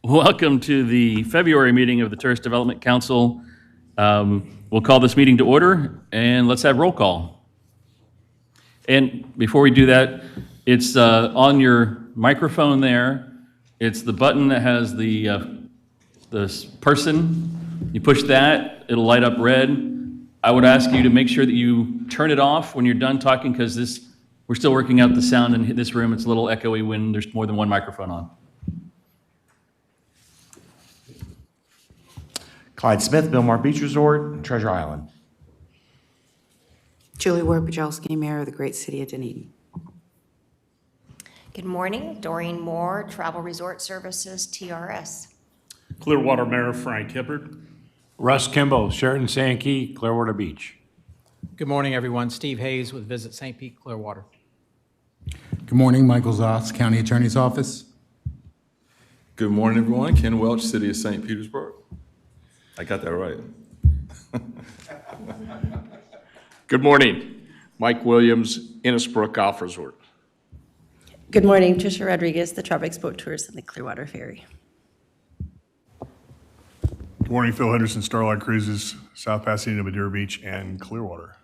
Welcome to the February meeting of the Tourist Development Council. We'll call this meeting to order, and let's have roll call. And before we do that, it's on your microphone there. It's the button that has the person. You push that, it'll light up red. I would ask you to make sure that you turn it off when you're done talking, because we're still working out the sound in this room. It's a little echoey when there's more than one microphone on. Clyde Smith, Bilmar Beach Resort, Treasure Island. Julie Ward-Pajolski, Mayor of the Great City of Dunedin. Good morning, Doreen Moore, Travel Resort Services, TRS. Clearwater Mayor Frank Hibbard. Russ Kimball, Sheraton Sankey, Clearwater Beach. Good morning, everyone. Steve Hayes with Visit St. Pete Clearwater. Good morning, Michael Zoss, County Attorney's Office. Good morning, everyone. Ken Welch, City of St. Petersburg. I got that right. Good morning, Mike Williams, Innisbrook Golf Resort. Good morning, Tricia Rodriguez, the Tropics Boat Tours and the Clearwater Ferry. Good morning, Phil Henderson, Starlight Cruises, South Pasadena, Madeira Beach, and Clearwater.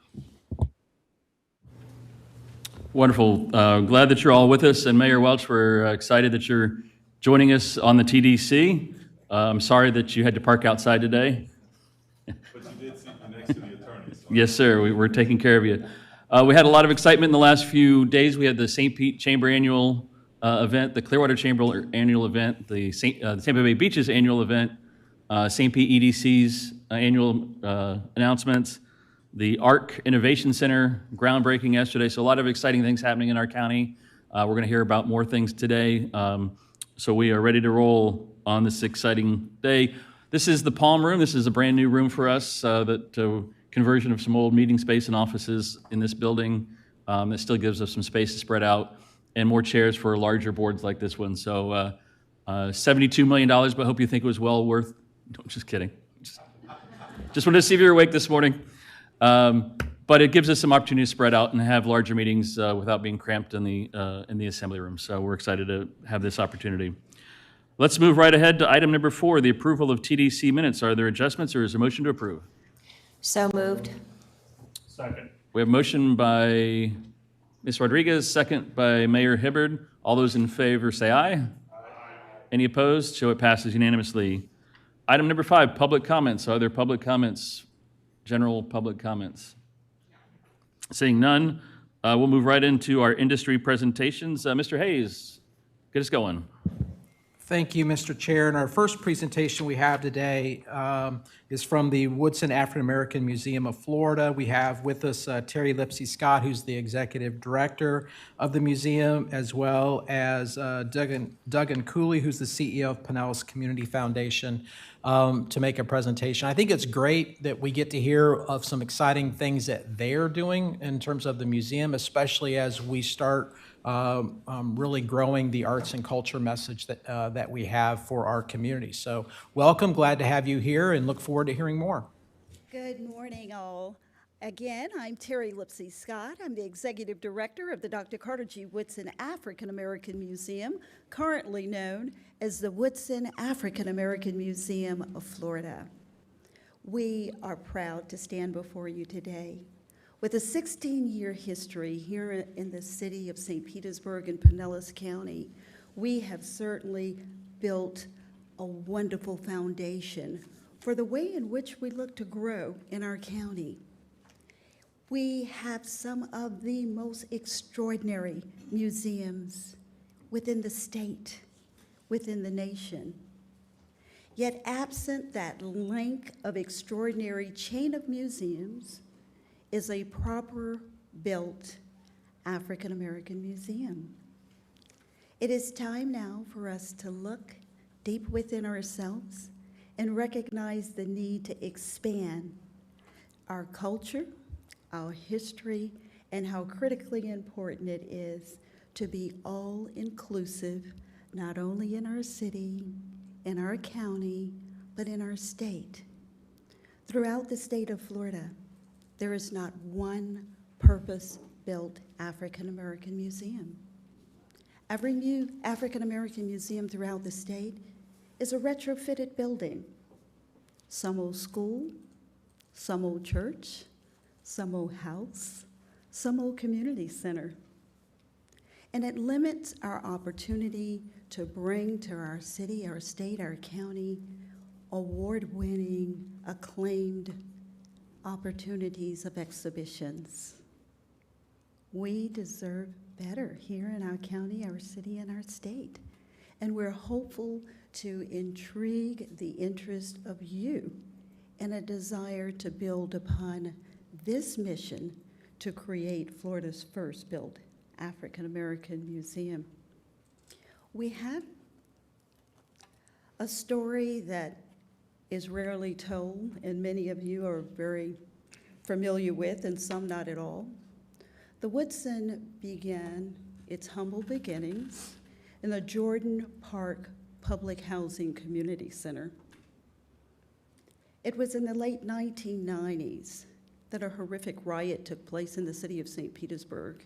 Wonderful. Glad that you're all with us. And Mayor Welch, we're excited that you're joining us on the TDC. I'm sorry that you had to park outside today. But you did sit next to the attorney. So. Yes, sir. We're taking care of you. We had a lot of excitement in the last few days. We had the St. Pete Chamber annual event, the Clearwater Chamber annual event, the Tampa Bay Beaches annual event, St. Pete EDC's annual announcements, the ARC Innovation Center groundbreaking yesterday. So a lot of exciting things happening in our county. We're going to hear about more things today. So we are ready to roll on this exciting day. This is the Palm Room. This is a brand new room for us, conversion of some old meeting space and offices in this building. That still gives us some space to spread out and more chairs for larger boards like this one. So $72 million, but I hope you think it was well worth. No, just kidding. Just wanted to see if you were awake this morning. But it gives us some opportunity to spread out and have larger meetings without being cramped in the assembly room. So we're excited to have this opportunity. Let's move right ahead to item number 4, the approval of TDC minutes. Are there adjustments or is there a motion to approve? So moved. Second. We have a motion by Ms. Rodriguez, second by Mayor Hibbard. All those in favor say aye. Aye. Any opposed? Show it passes unanimously. Item number 5, public comments. Are there public comments? General public comments? Seeing none, we'll move right into our industry presentations. Mr. Hayes, get us going. Thank you, Mr. Chair. And our first presentation we have today is from the Woodson African American Museum of Florida. We have with us Terry Lipsey Scott, who's the executive director of the museum, as well as Duggan Cooley, who's the CEO of Pinellas Community Foundation, to make a presentation. I think it's great that we get to hear of some exciting things that they're doing in terms of the museum, especially as we start really growing the arts and culture message that we have for our community. So welcome, glad to have you here, and look forward to hearing more. Good morning, all. Again, I'm Terry Lipsey Scott. I'm the Executive Director of the Dr. Carter G. Woodson African American Museum, currently known as the Woodson African American Museum of Florida. We are proud to stand before you today. With a 16-year history here in the city of St. Petersburg and Pinellas County, we have certainly built a wonderful foundation for the way in which we look to grow in our county. We have some of the most extraordinary museums within the state, within the nation. Yet absent that link of extraordinary chain of museums is a proper built African American museum. It is time now for us to look deep within ourselves and recognize the need to expand our culture, our history, and how critically important it is to be all-inclusive, not only in our city, in our county, but in our state. Throughout the state of Florida, there is not one purpose-built African American museum. Every new African American museum throughout the state is a retrofitted building. Some old school, some old church, some old house, some old community center. And it limits our opportunity to bring to our city, our state, our county, award-winning, acclaimed opportunities of exhibitions. We deserve better here in our county, our city, and our state. And we're hopeful to intrigue the interest of you in a desire to build upon this mission to create Florida's first built African American museum. We have a story that is rarely told, and many of you are very familiar with, and some not at all. The Woodson began its humble beginnings in the Jordan Park Public Housing Community Center. It was in the late 1990s that a horrific riot took place in the city of St. Petersburg.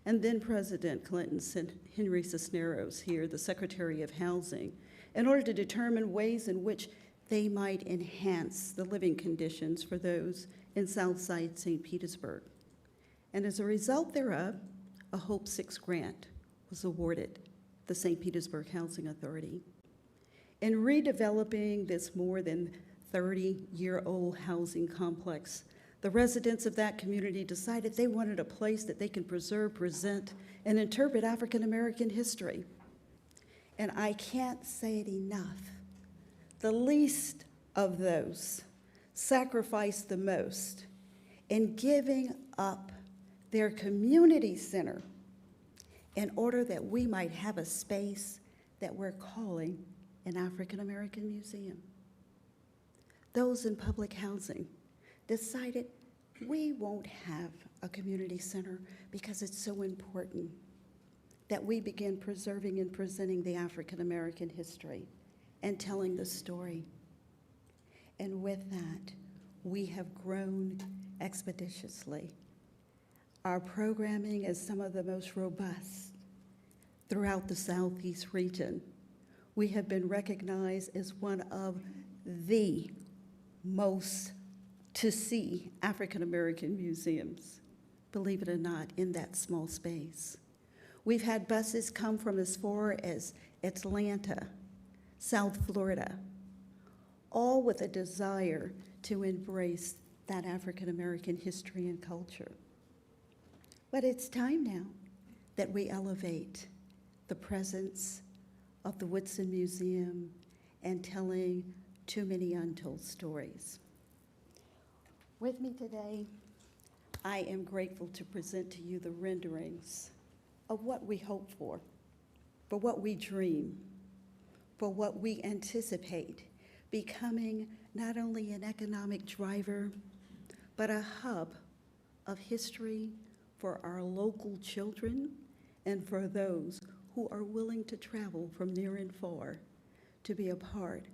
And then President Clinton sent Henry Cisneros here, the Secretary of Housing, in order to determine ways in which they might enhance the living conditions for those in Southside St. Petersburg. And as a result thereof, a Hope 6 grant was awarded the St. Petersburg Housing Authority. In redeveloping this more than 30-year-old housing complex, the residents of that community decided they wanted a place that they can preserve, present, and interpret African American history. And I can't say it enough. The least of those sacrificed the most in giving up their community center in order that we might have a space that we're calling an African American museum. Those in public housing decided we won't have a community center because it's so important that we begin preserving and presenting the African American history and telling the story. And with that, we have grown expeditiously. Our programming is some of the most robust throughout the Southeast region. We have been recognized as one of the most to see African American museums, believe it or not, in that small space. We've had buses come from as far as Atlanta, South Florida, all with a desire to embrace that African American history and culture. But it's time now that we elevate the presence of the Woodson Museum and telling too many untold stories. With me today, I am grateful to present to you the renderings of what we hope for what we dream, for what we anticipate becoming not only an economic driver, but a hub of history for our local children and for those who are willing to travel from near and far to be a part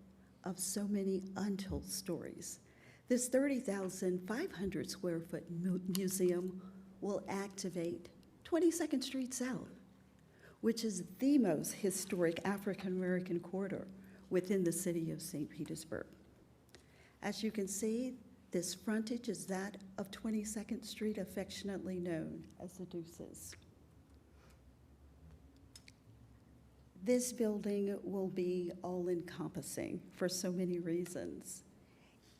of so many untold stories. This 30,500 square foot museum will activate 22nd Street South, which is the most historic African American corridor within the city of St. Petersburg. As you can see, this frontage is that of 22nd Street, affectionately known as the Deuces. This building will be all-encompassing for so many reasons.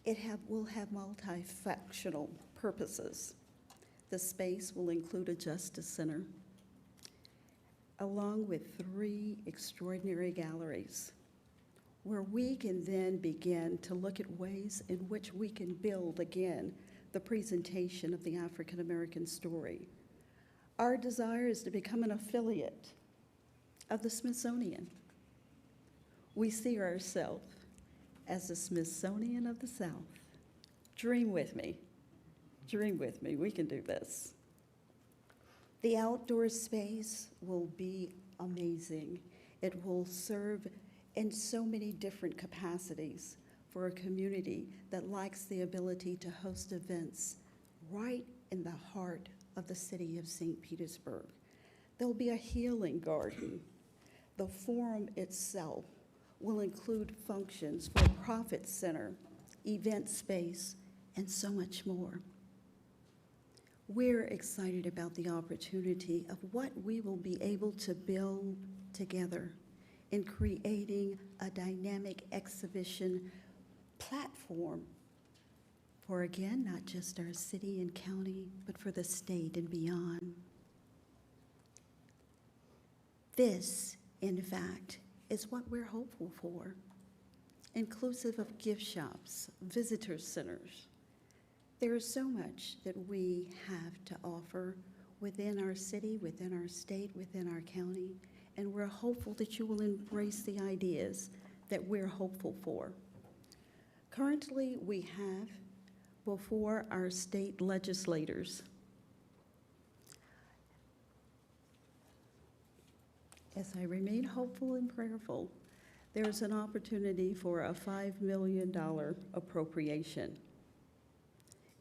It will have multifunctional purposes. The space will include a justice center, along with 3 extraordinary galleries, where we can then begin to look at ways in which we can build, again, the presentation of the African American story. Our desire is to become an affiliate of the Smithsonian. We see ourselves as the Smithsonian of the South. Dream with me. Dream with me. We can do this. The outdoor space will be amazing. It will serve in so many different capacities for a community that lacks the ability to host events right in the heart of the city of St. Petersburg. There'll be a healing garden. The forum itself will include functions for a profit center, event space, and so much more. We're excited about the opportunity of what we will be able to build together in creating a dynamic exhibition platform for, again, not just our city and county, but for the state and beyond. This, in fact, is what we're hopeful for, inclusive of gift shops, visitor centers. There is so much that we have to offer within our city, within our state, within our county, and we're hopeful that you will embrace the ideas that we're hopeful for. Currently, we have before our state legislators, as I remain hopeful and prayerful, there's an opportunity for a $5 million appropriation.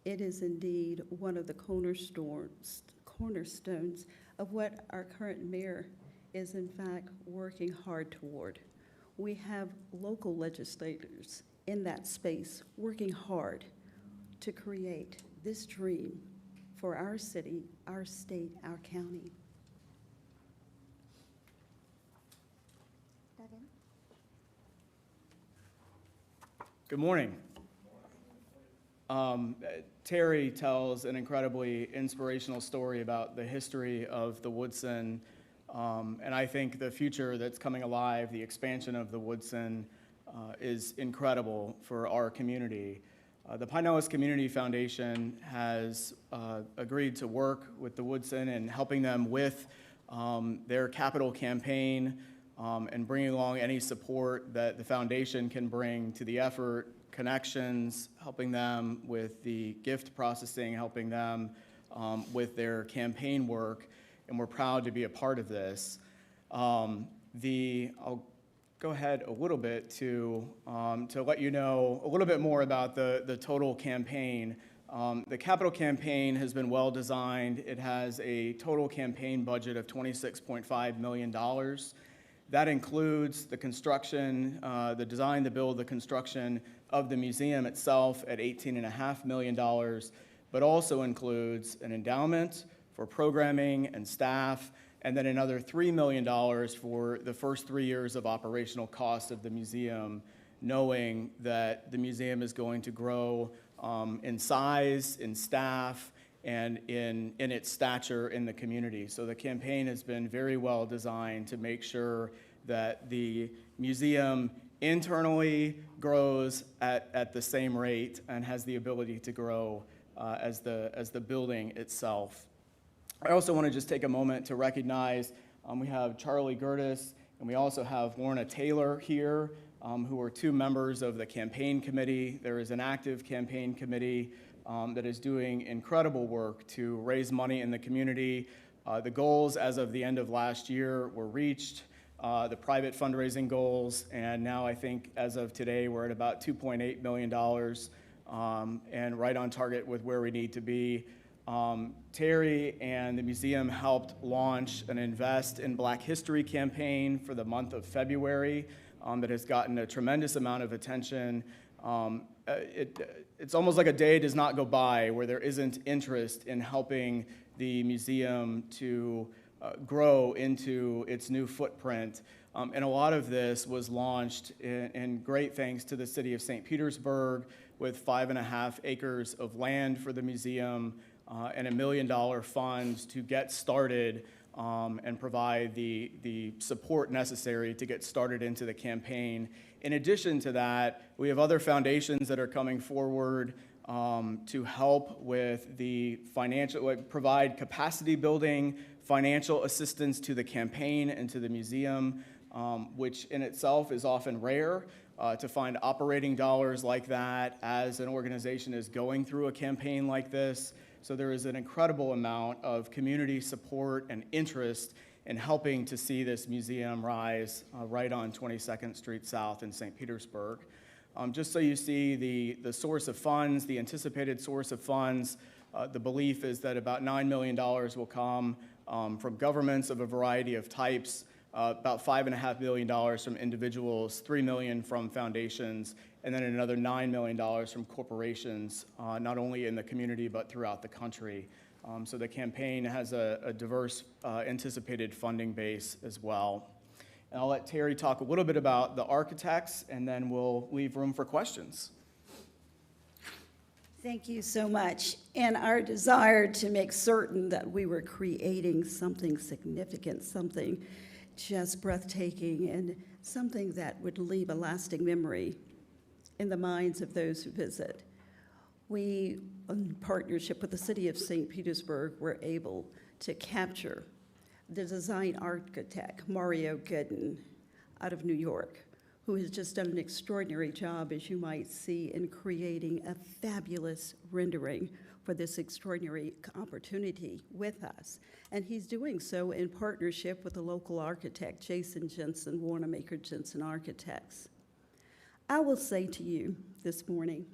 It is indeed one of the cornerstones of what our current mayor is in fact working hard toward. We have local legislators in that space working hard to create this dream for our city, our state, our county. Good morning. Terry tells an incredibly inspirational story about the history of the Woodson, and I think the future that's coming alive, the expansion of the Woodson, is incredible for our community. The Pinellas Community Foundation has agreed to work with the Woodson and helping them with their capital campaign and bringing along any support that the foundation can bring to the effort, connections, helping them with the gift processing, helping them with their campaign work, and we're proud to be a part of this. I'll go ahead a little bit to let you know a little bit more about the total campaign. The capital campaign has been well designed. It has a total campaign budget of $26.5 million. That includes the construction, the design, the build, the construction of the museum itself at $18.5 million, but also includes an endowment for programming and staff, and then another $3 million for the first 3 years of operational costs of the museum, knowing that the museum is going to grow in size, in staff, and in its stature in the community. So the campaign has been very well designed to make sure that the museum internally grows at the same rate and has the ability to grow as the building itself. I also want to just take a moment to recognize we have Charlie Gertis and we also have Lorna Taylor here, who are two members of the campaign committee. There is an active campaign committee that is doing incredible work to raise money in the community. The goals as of the end of last year were reached, the private fundraising goals, and now I think as of today we're at about $2.8 million and right on target with where we need to be. Terry and the museum helped launch an Invest in Black History campaign for the month of February that has gotten a tremendous amount of attention. It's almost like a day does not go by where there isn't interest in helping the museum to grow into its new footprint. And a lot of this was launched in great thanks to the city of St. Petersburg with 5.5 acres of land for the museum and $1 million funds to get started and provide the support necessary to get started into the campaign. In addition to that, we have other foundations that are coming forward to help with the financial, provide capacity building, financial assistance to the campaign and to the museum, which in itself is often rare to find operating dollars like that as an organization is going through a campaign like this. So there is an incredible amount of community support and interest in helping to see this museum rise right on 22nd Street South in St. Petersburg. Just so you see the source of funds, the anticipated source of funds, the belief is that about $9 million will come from governments of a variety of types, about $5.5 million from individuals, $3 million from foundations, and then another $9 million from corporations, not only in the community but throughout the country. So the campaign has a diverse anticipated funding base as well. And I'll let Terry talk a little bit about the architects, and then we'll leave room for questions. Thank you so much. And our desire to make certain that we were creating something significant, something just breathtaking, and something that would leave a lasting memory in the minds of those who visit. We, in partnership with the city of St. Petersburg, were able to capture the design architect, Mario Gooden, out of New York, who has just done an extraordinary job, as you might see, in creating a fabulous rendering for this extraordinary opportunity with us. And he's doing so in partnership with the local architect, Jason Jensen, Wanamaker Jensen Architects. I will say to you this morning,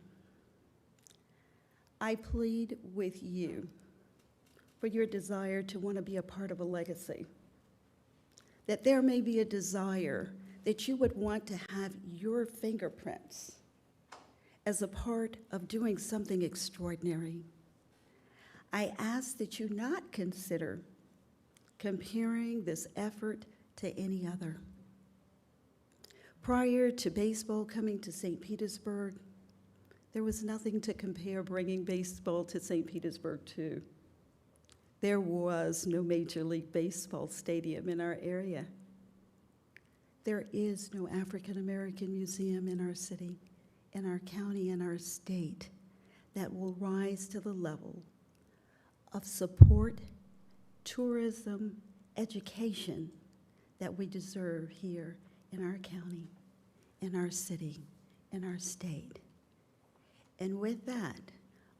I plead with you for your desire to want to be a part of a legacy, that there may be a desire that you would want to have your fingerprints as a part of doing something extraordinary. I ask that you not consider comparing this effort to any other. Prior to baseball coming to St. Petersburg, there was nothing to compare bringing baseball to St. Petersburg to. There was no Major League Baseball stadium in our area. There is no African American museum in our city, in our county, in our state that will rise to the level of support, tourism, education that we deserve here in our county, in our city, in our state. And with that,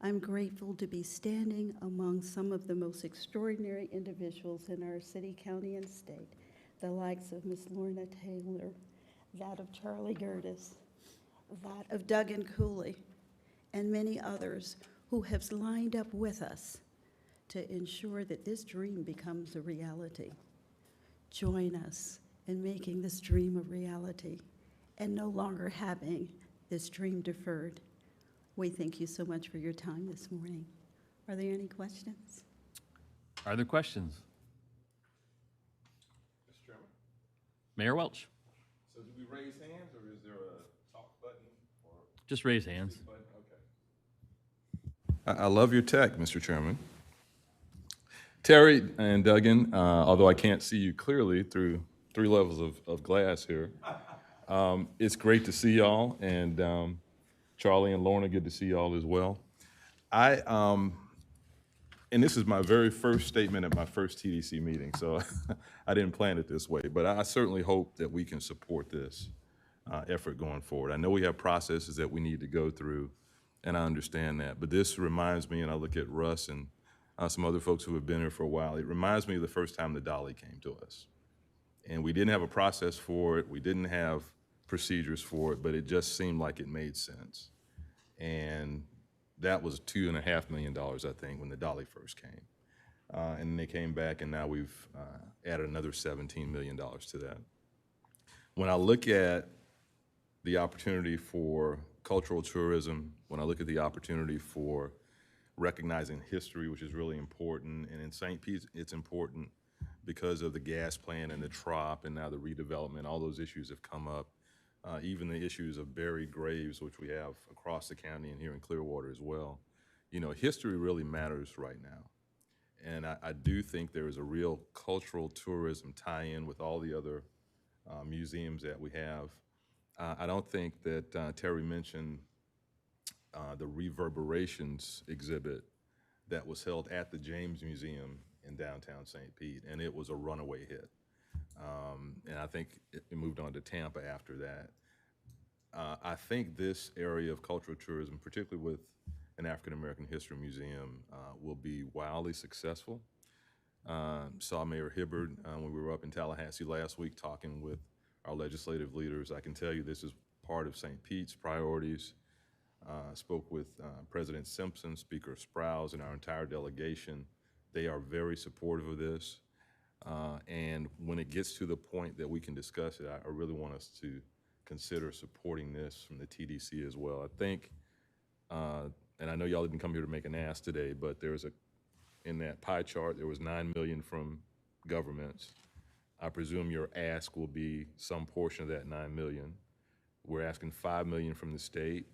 I'm grateful to be standing among some of the most extraordinary individuals in our city, county, and state, the likes of Miss Lorna Taylor, that of Charlie Gertis, that of Duggan Cooley, and many others who have lined up with us to ensure that this dream becomes a reality. Join us in making this dream a reality and no longer having this dream deferred. We thank you so much for your time this morning. Are there any questions? Are there questions? Mr. Chairman? Mayor Welch, So do we raise hands, or is there a talk button? Or just raise hands. button? Okay. I love your tech, Mr. Chairman. Terry and Duggan, although I can't see you clearly through 3 levels of glass here, it's great to see y'all, and Charlie and Lorna, good to see y'all as well. And this is my very first statement at my first TDC meeting, so I didn't plan it this way, but I certainly hope that we can support this effort going forward. I know we have processes that we need to go through, and I understand that, but this reminds me, and I look at Russ and some other folks who have been here for a while, it reminds me of the first time the Dolly came to us. And we didn't have a process for it, we didn't have procedures for it, but it just seemed like it made sense. And that was $2.5 million, I think, when the Dolly first came. And then they came back, and now we've added another $17 million to that. When I look at the opportunity for cultural tourism, when I look at the opportunity for recognizing history, which is really important, and in St. Pete, it's important because of the gas plant and the trop and now the redevelopment, all those issues have come up. Even the issues of buried graves, which we have across the county and here in Clearwater as well. You know, history really matters right now. And I do think there is a real cultural tourism tie-in with all the other museums that we have. I don't think that Terry mentioned the Reverberations exhibit that was held at the James Museum in downtown St. Pete, and it was a runaway hit. And I think it moved on to Tampa after that. I think this area of cultural tourism, particularly with an African American History Museum, will be wildly successful. Saw Mayor Hibbard when we were up in Tallahassee last week talking with our legislative leaders. I can tell you this is part of St. Pete's priorities. Spoke with President Simpson, Speaker Sprouse, and our entire delegation. They are very supportive of this. And when it gets to the point that we can discuss it, I really want us to consider supporting this from the TDC as well. I think, and I know y'all didn't come here to make an ask today, but in that pie chart, there was 9 million from governments. I presume your ask will be some portion of that 9 million. We're asking 5 million from the state.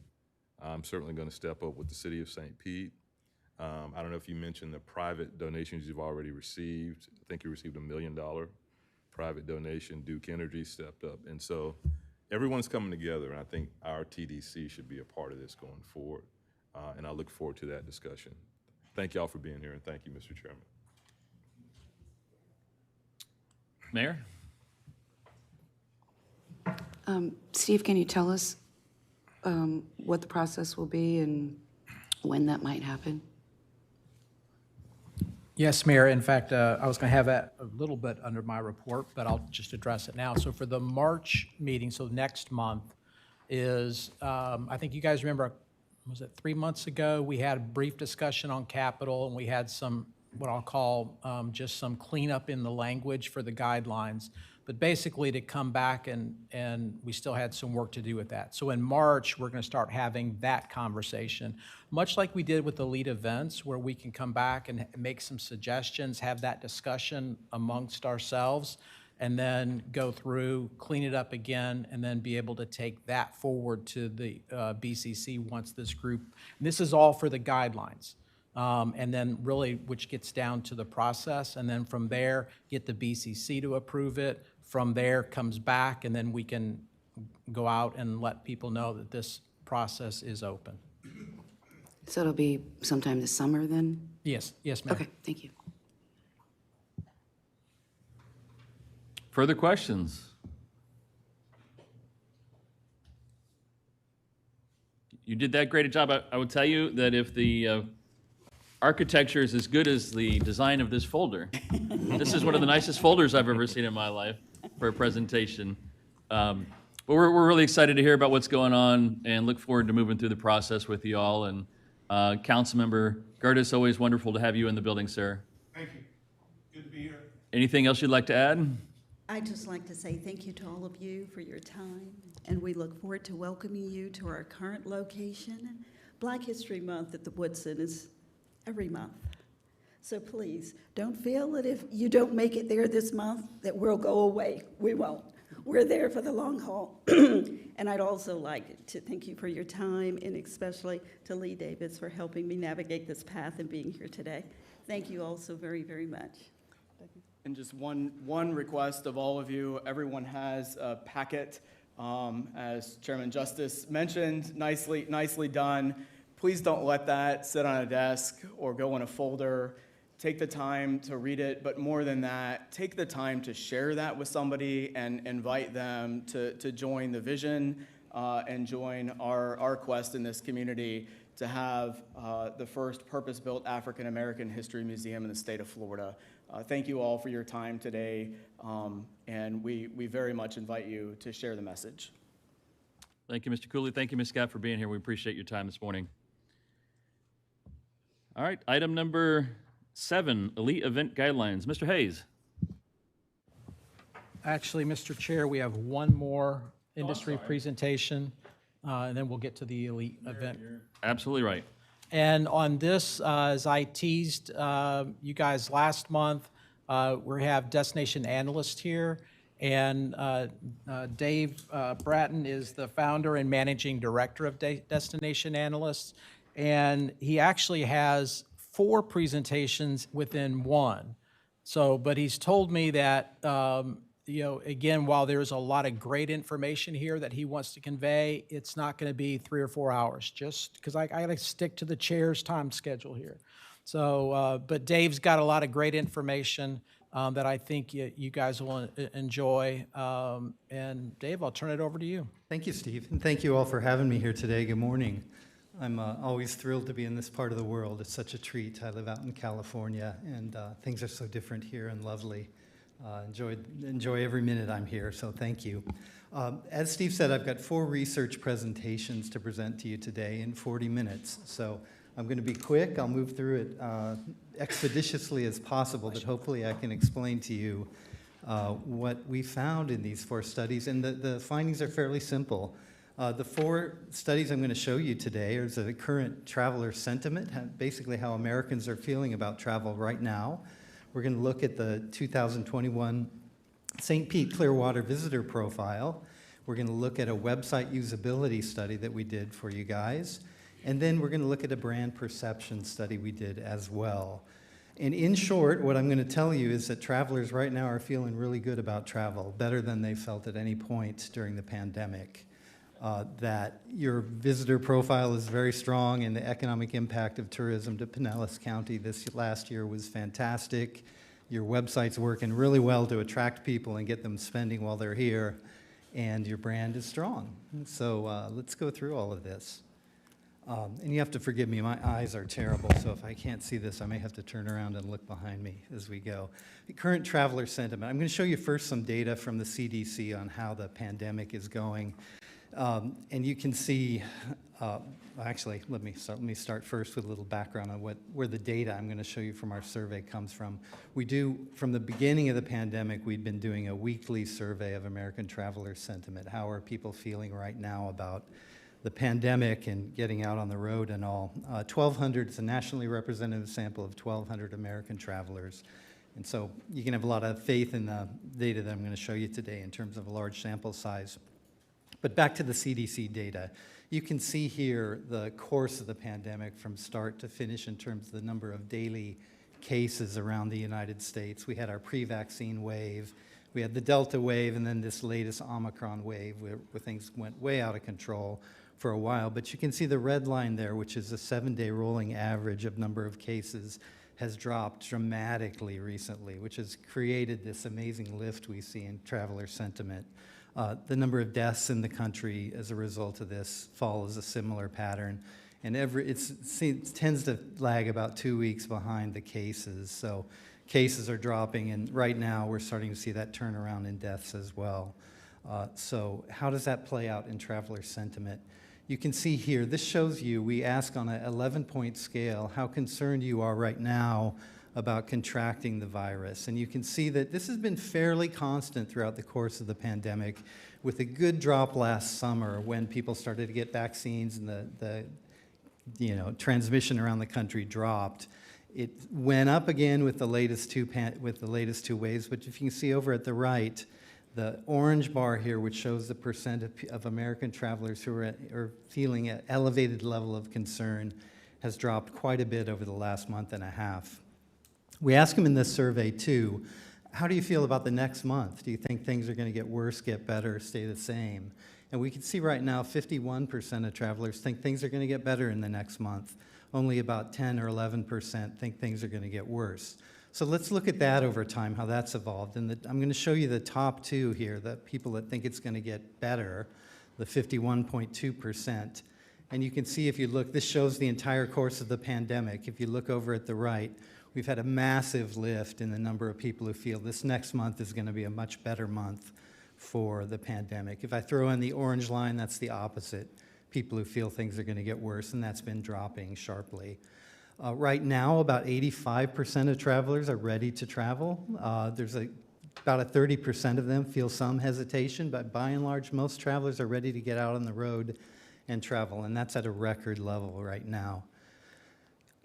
I'm certainly going to step up with the city of St. Pete. I don't know if you mentioned the private donations you've already received. I think you received $1 million private donation. Duke Energy stepped up. And so everyone's coming together, and I think our TDC should be a part of this going forward. And I look forward to that discussion. Thank y'all for being here, and thank you, Mr. Chairman. Mayor? Steve, can you tell us what the process will be and when that might happen? Yes, Mayor. In fact, I was going to have that a little bit under my report, but I'll just address it now. So for the March meeting, so next month is, I think you guys remember, was it 3 months ago, we had a brief discussion on capital, and we had some, what I'll call just some cleanup in the language for the guidelines. But basically to come back and we still had some work to do with that. So in March, we're going to start having that conversation, much like we did with the lead events, where we can come back and make some suggestions, have that discussion amongst ourselves, and then go through, clean it up again, and then be able to take that forward to the BCC once this group, and this is all for the guidelines. And then really, which gets down to the process, and then from there, get the BCC to approve it. From there, comes back, and then we can go out and let people know that this process is open. So it'll be sometime this summer then? Yes, yes, ma'am. Okay, thank you. Further questions? You did that great a job. I would tell you that if the architecture is as good as the design of this folder, this is one of the nicest folders I've ever seen in my life for a presentation. But we're really excited to hear about what's going on and look forward to moving through the process with you all. And Councilmember Gertis, always wonderful to have you in the building, sir. Thank you. Good to be here. Anything else you'd like to add? I'd just like to say thank you to all of you for your time, and we look forward to welcoming you to our current location. Black History Month at the Woodson is every month. So please, don't feel that if you don't make it there this month, that we'll go away. We won't. We're there for the long haul. And I'd also like to thank you for your time, and especially to Lee Davis for helping me navigate this path and being here today. Thank you all so very, very much. And just one request of all of you, everyone has a packet, as Chairman Justice mentioned, nicely done. Please don't let that sit on a desk or go in a folder. Take the time to read it, but more than that, take the time to share that with somebody and invite them to join the vision and join our quest in this community to have the first purpose-built African-American History Museum in the state of Florida. Thank you all for your time today, and we very much invite you to share the message. Thank you, Mr. Cooley. Thank you, Ms. Scott, for being here. We appreciate your time this morning. All right, item number 7, Elite Event Guidelines. Mr. Hayes. Actually, Mr. Chair, we have one more industry presentation, and then we'll get to the elite event. Absolutely right. And on this, as I teased you guys last month, we have Destination Analyst here, and Dave Bratton is the founder and managing director of Destination Analysts, and he actually has 4 presentations within one. So, but he's told me that, you know, again, while there's a lot of great information here that he wants to convey, it's not going to be 3 or 4 hours, just because I got to stick to the chair's time schedule here. So, but Dave's got a lot of great information that I think you guys will enjoy. And Dave, I'll turn it over to you. Thank you, Steve, and thank you all for having me here today. Good morning. I'm always thrilled to be in this part of the world. It's such a treat. I live out in California, and things are so different here and lovely. Enjoy every minute I'm here, so thank you. As Steve said, I've got 4 research presentations to present to you today in 40 minutes. So I'm going to be quick. I'll move through it expeditiously as possible, but hopefully I can explain to you what we found in these 4 studies. And the findings are fairly simple. The 4 studies I'm going to show you today are the current traveler sentiment, basically how Americans are feeling about travel right now. We're going to look at the 2021 St. Pete Clearwater visitor profile. We're going to look at a website usability study that we did for you guys. And then we're going to look at a brand perception study we did as well. And in short, what I'm going to tell you is that travelers right now are feeling really good about travel, better than they felt at any point during the pandemic. That your visitor profile is very strong, and the economic impact of tourism to Pinellas County this last year was fantastic. Your website's working really well to attract people and get them spending while they're here, and your brand is strong. So let's go through all of this. And you have to forgive me, my eyes are terrible, so if I can't see this, I may have to turn around and look behind me as we go. The current traveler sentiment. I'm going to show you first some data from the CDC on how the pandemic is going. And you can see, actually, let me start first with a little background on where the data I'm going to show you from our survey comes from. From the beginning of the pandemic, we'd been doing a weekly survey of American traveler sentiment. How are people feeling right now about the pandemic and getting out on the road and all? 1,200, it's a nationally representative sample of 1,200 American travelers. And so you can have a lot of faith in the data that I'm going to show you today in terms of a large sample size. But back to the CDC data. You can see here the course of the pandemic from start to finish in terms of the number of daily cases around the United States. We had our pre-vaccine wave, we had the Delta wave, and then this latest Omicron wave where things went way out of control for a while. But you can see the red line there, which is the 7-day rolling average of number of cases, has dropped dramatically recently, which has created this amazing lift we see in traveler sentiment. The number of deaths in the country as a result of this follows a similar pattern. And it tends to lag about 2 weeks behind the cases. So cases are dropping, and right now we're starting to see that turnaround in deaths as well. So how does that play out in traveler sentiment? You can see here, this shows you, we ask on an 11-point scale how concerned you are right now about contracting the virus. And you can see that this has been fairly constant throughout the course of the pandemic, with a good drop last summer when people started to get vaccines and the transmission around the country dropped. It went up again with the latest two waves, but if you can see over at the right, the orange bar here, which shows the percent of American travelers who are feeling an elevated level of concern, has dropped quite a bit over the last month and a half. We asked them in this survey, too, how do you feel about the next month? Do you think things are going to get worse, get better, stay the same? And we can see right now 51% of travelers think things are going to get better in the next month. Only about 10 or 11% think things are going to get worse. So let's look at that over time, how that's evolved. And I'm going to show you the top 2 here, the people that think it's going to get better, the 51.2%. And you can see if you look, this shows the entire course of the pandemic. If you look over at the right, we've had a massive lift in the number of people who feel this next month is going to be a much better month for the pandemic. If I throw in the orange line, that's the opposite. People who feel things are going to get worse, and that's been dropping sharply. Right now, about 85% of travelers are ready to travel. There's about 30% of them feel some hesitation, but by and large, most travelers are ready to get out on the road and travel, and that's at a record level right now.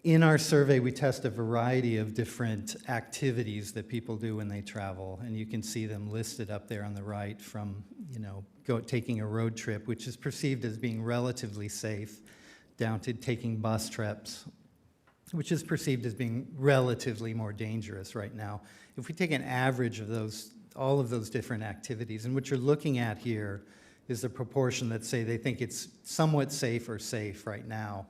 In our survey, we test a variety of different activities that people do when they travel, and you can see them listed up there on the right, from taking a road trip, which is perceived as being relatively safe, down to taking bus trips, which is perceived as being relatively more dangerous right now. If we take an average of all of those different activities, and what you're looking at here is the proportion that say they think it's somewhat safe or safe right now.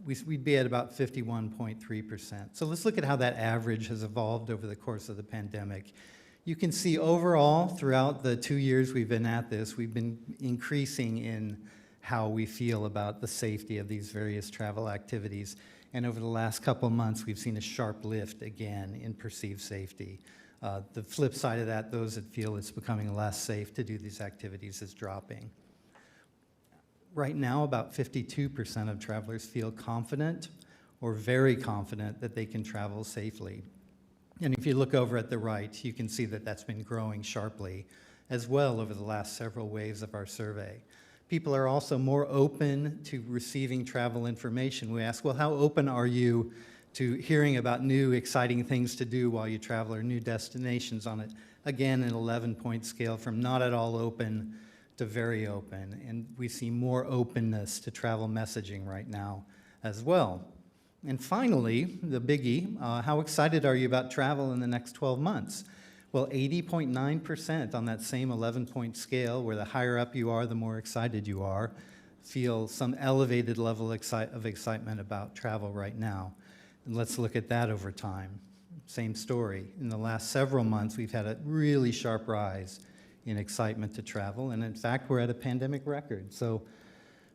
We'd be at about 51.3%. So let's look at how that average has evolved over the course of the pandemic. You can see overall, throughout the 2 years we've been at this, we've been increasing in how we feel about the safety of these various travel activities. And over the last couple of months, we've seen a sharp lift again in perceived safety. The flip side of that, those that feel it's becoming less safe to do these activities, is dropping. Right now, about 52% of travelers feel confident or very confident that they can travel safely. And if you look over at the right, you can see that that's been growing sharply as well over the last several waves of our survey. People are also more open to receiving travel information. We ask, well, how open are you to hearing about new exciting things to do while you travel or new destinations on it? Again, an 11-point scale from not at all open to very open. And we see more openness to travel messaging right now as well. And finally, the biggie, how excited are you about travel in the next 12 months? Well, 80.9% on that same 11-point scale, where the higher up you are, the more excited you are, feel some elevated level of excitement about travel right now. And let's look at that over time. Same story. In the last several months, we've had a really sharp rise in excitement to travel, and in fact, we're at a pandemic record. So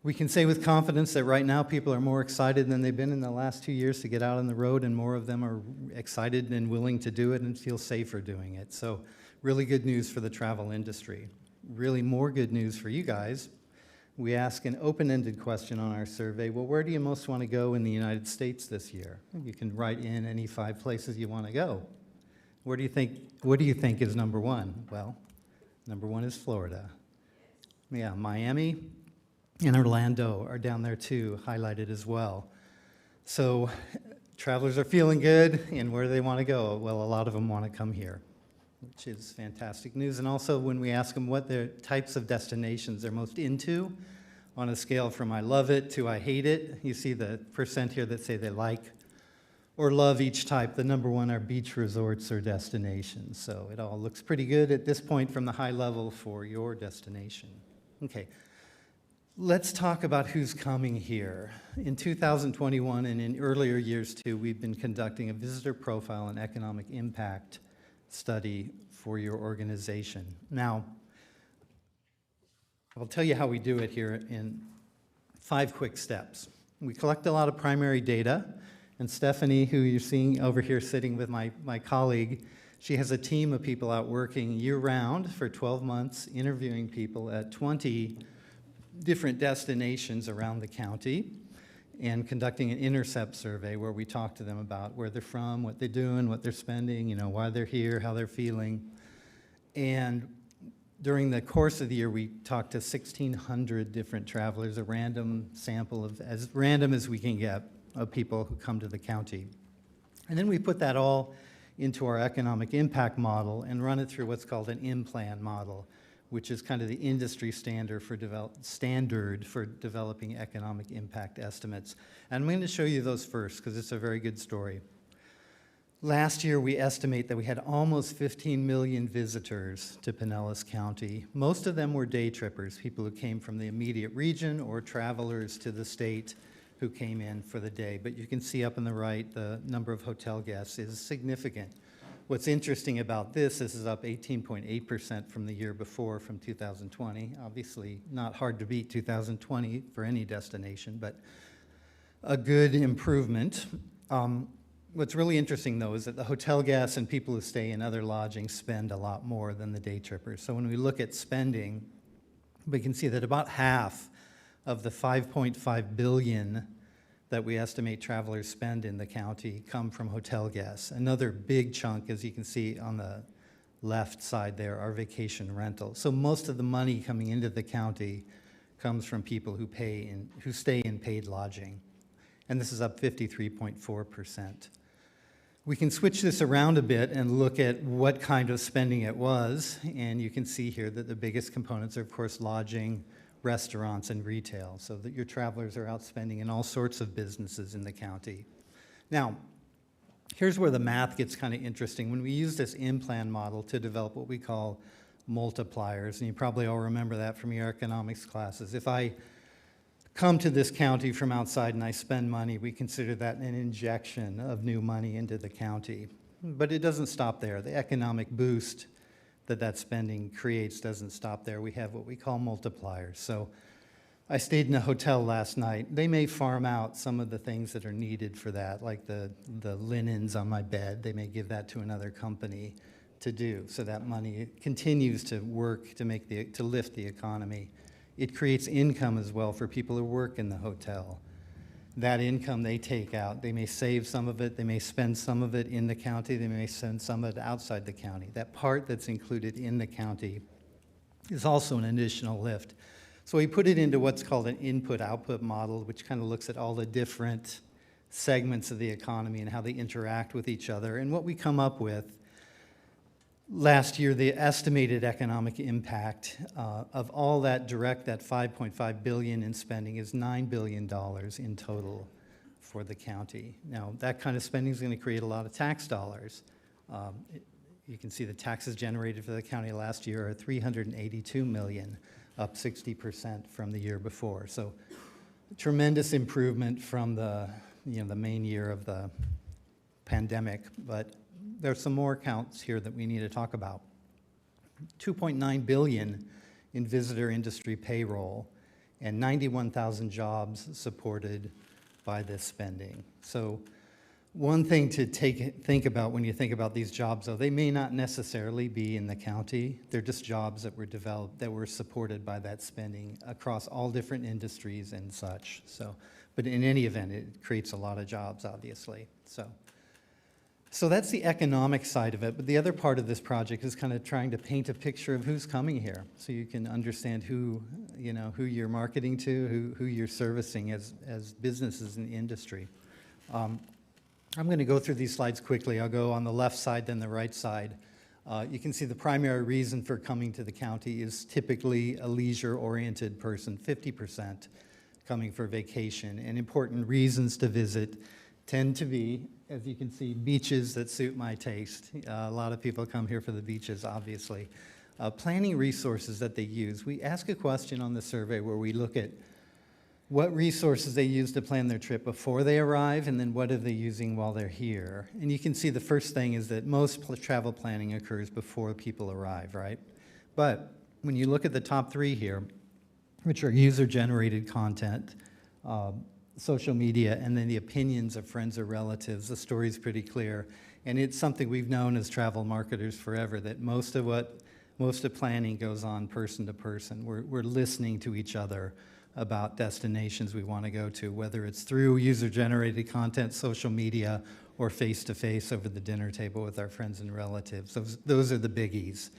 we can say with confidence that right now people are more excited than they've been in the last 2 years to get out on the road, and more of them are excited and willing to do it and feel safer doing it. So really good news for the travel industry. Really more good news for you guys. We ask an open-ended question on our survey. Well, where do you most want to go in the United States this year? You can write in any 5 places you want to go. What do you think is number one? Well, number one is Florida. Yeah, Miami and Orlando are down there too, highlighted as well. So travelers are feeling good, and where do they want to go? Well, a lot of them want to come here, which is fantastic news. And also when we ask them what their types of destinations they're most into, on a scale from I love it to I hate it, you see the percent here that say they like or love each type. The number one are beach resorts or destinations. So it all looks pretty good at this point from the high level for your destination. Okay. Let's talk about who's coming here. In 2021 and in earlier years too, we've been conducting a visitor profile and economic impact study for your organization. Now, I'll tell you how we do it here in 5 quick steps. We collect a lot of primary data, and Stephanie, who you're seeing over here sitting with my colleague, she has a team of people out working year-round for 12 months, interviewing people at 20 different destinations around the county and conducting an intercept survey where we talk to them about where they're from, what they're doing, what they're spending, why they're here, how they're feeling. And during the course of the year, we talked to 1,600 different travelers, a random sample of, as random as we can get, of people who come to the county. And then we put that all into our economic impact model and run it through what's called an in-plan model, which is kind of the industry standard for developing economic impact estimates. And I'm going to show you those first because it's a very good story. Last year, we estimate that we had almost 15 million visitors to Pinellas County. Most of them were day trippers, people who came from the immediate region or travelers to the state who came in for the day. But you can see up on the right, the number of hotel guests is significant. What's interesting about this is up 18.8% from the year before, from 2020. Obviously, not hard to beat 2020 for any destination, but a good improvement. What's really interesting, though, is that the hotel guests and people who stay in other lodgings spend a lot more than the day trippers. So when we look at spending, we can see that about half of the $5.5 billion that we estimate travelers spend in the county come from hotel guests. Another big chunk, as you can see on the left side there, are vacation rentals. So most of the money coming into the county comes from people who stay in paid lodging. And this is up 53.4%. We can switch this around a bit and look at what kind of spending it was. And you can see here that the biggest components are, of course, lodging, restaurants, and retail, so that your travelers are out spending in all sorts of businesses in the county. Now, here's where the math gets kind of interesting. When we use this in-plan model to develop what we call multipliers, and you probably all remember that from your economics classes. If I come to this county from outside and I spend money, we consider that an injection of new money into the county. But it doesn't stop there. The economic boost that spending creates doesn't stop there. We have what we call multipliers. So I stayed in a hotel last night. They may farm out some of the things that are needed for that, like the linens on my bed. They may give that to another company to do. So that money continues to work to lift the economy it creates income as well for people who work in the hotel. That income they take out, they may save some of it, they may spend some of it in the county, they may spend some of it outside the county. That part that's included in the county is also an additional lift. So we put it into what's called an input-output model, which kind of looks at all the different segments of the economy and how they interact with each other. And what we come up with, last year, the estimated economic impact of all that direct, that $5.5 billion in spending, is $9 billion in total for the county. Now, that kind of spending is going to create a lot of tax dollars. You can see the taxes generated for the county last year are $382 million, up 60% from the year before. So, tremendous improvement from the main year of the pandemic, but there's some more counts here that we need to talk about. $2.9 billion in visitor industry payroll and 91,000 jobs supported by this spending. So one thing to think about when you think about these jobs, though, they may not necessarily be in the county. They're just jobs that were developed, that were supported by that spending across all different industries and such. So, but in any event, it creates a lot of jobs, obviously. So that's the economic side of it, but the other part of this project is kind of trying to paint a picture of who's coming here, so you can understand who you're marketing to, who you're servicing as businesses in the industry. I'm going to go through these slides quickly. I'll go on the left side, then the right side. You can see the primary reason for coming to the county is typically a leisure-oriented person, 50% coming for vacation, and important reasons to visit tend to be, as you can see, beaches that suit my taste. A lot of people come here for the beaches, obviously. Planning resources that they use. We ask a question on the survey where we look at what resources they use to plan their trip before they arrive, and then what are they using while they're here. And you can see the first thing is that most travel planning occurs before people arrive, right? But when you look at the top three here, which are user-generated content, social media, and then the opinions of friends or relatives, the story's pretty clear. And it's something we've known as travel marketers forever, that most of planning goes on person to person. We're listening to each other about destinations we want to go to, whether it's through user-generated content, social media, or face-to-face over the dinner table with our friends and relatives. Those are the biggies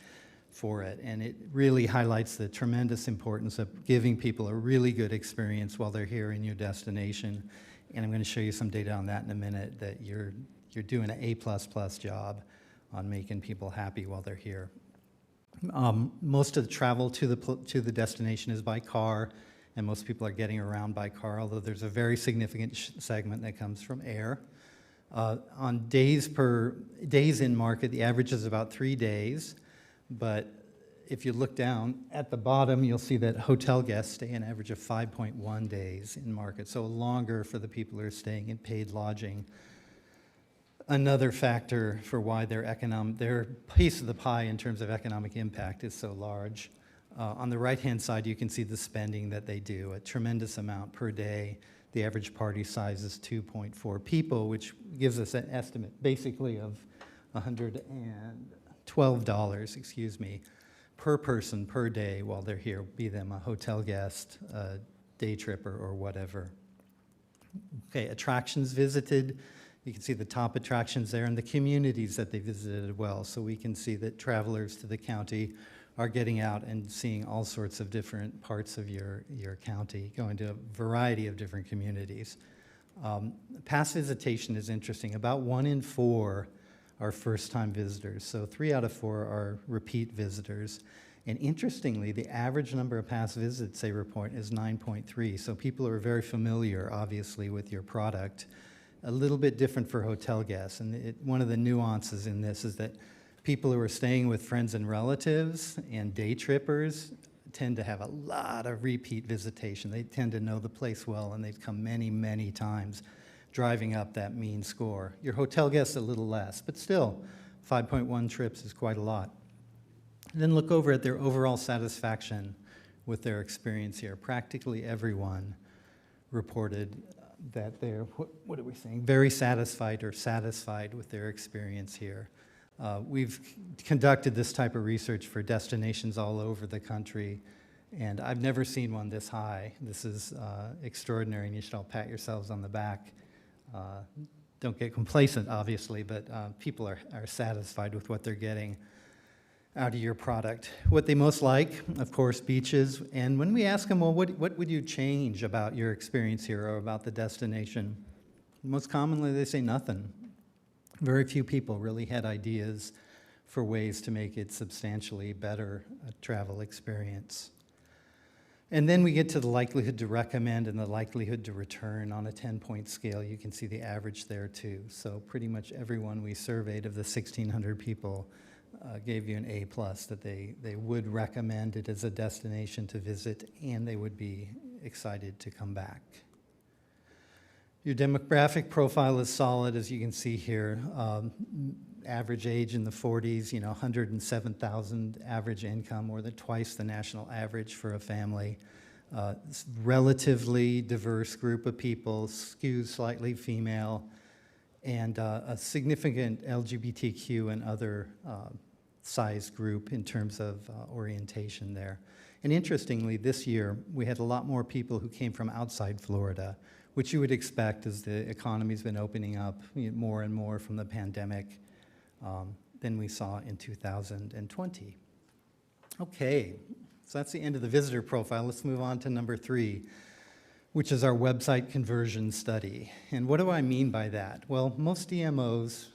for it, and it really highlights the tremendous importance of giving people a really good experience while they're here in your destination. And I'm going to show you some data on that in a minute, that you're doing an A++ job on making people happy while they're here. Most of the travel to the destination is by car, and most people are getting around by car, although there's a very significant segment that comes from air. On days in market, the average is about 3 days, but if you look down at the bottom, you'll see that hotel guests stay an average of 5.1 days in market, so longer for the people who are staying in paid lodging. Another factor for why their piece of the pie in terms of economic impact is so large. On the right-hand side, you can see the spending that they do, a tremendous amount per day. The average party size is 2.4 people, which gives us an estimate basically of $112, per person per day while they're here, be them a hotel guest, a day tripper, or whatever. Okay, attractions visited. You can see the top attractions there and the communities that they visited as well. So we can see that travelers to the county are getting out and seeing all sorts of different parts of your county, going to a variety of different communities. Past visitation is interesting. About 1 in 4 are first-time visitors, so 3 out of 4 are repeat visitors. And interestingly, the average number of past visits they report is 9.3, so people are very familiar, obviously, with your product. A little bit different for hotel guests, and one of the nuances in this is that people who are staying with friends and relatives and day trippers tend to have a lot of repeat visitation. They tend to know the place well, and they've come many, many times, driving up that mean score. Your hotel guests a little less, but still, 5.1 trips is quite a lot. And then look over at their overall satisfaction with their experience here. Practically everyone reported that they're, what are we saying, very satisfied or satisfied with their experience here. We've conducted this type of research for destinations all over the country, And I've never seen one this high. This is extraordinary, and you should all pat yourselves on the back. Don't get complacent, obviously, but people are satisfied with what they're getting out of your product. What they most like, of course, beaches. And when we ask them, well, what would you change about your experience here or about the destination? Most commonly, they say nothing. Very few people really had ideas for ways to make it substantially better a travel experience. And then we get to the likelihood to recommend and the likelihood to return on a 10-point scale. You can see the average there too. So pretty much everyone we surveyed of the 1,600 people gave you an A+, that they would recommend it as a destination to visit, and they would be excited to come back. Your demographic profile is solid, as you can see here. Average age in the 40s, 107,000 average income, more than twice the national average for a family. Relatively diverse group of people, skews slightly female, and a significant LGBTQ and other size group in terms of orientation there. And interestingly, this year, we had a lot more people who came from outside Florida, which you would expect as the economy's been opening up more and more from the pandemic than we saw in 2020. Okay, so that's the end of the visitor profile. Let's move on to number 3, which is our website conversion study. And what do I mean by that? Well, most DMOs,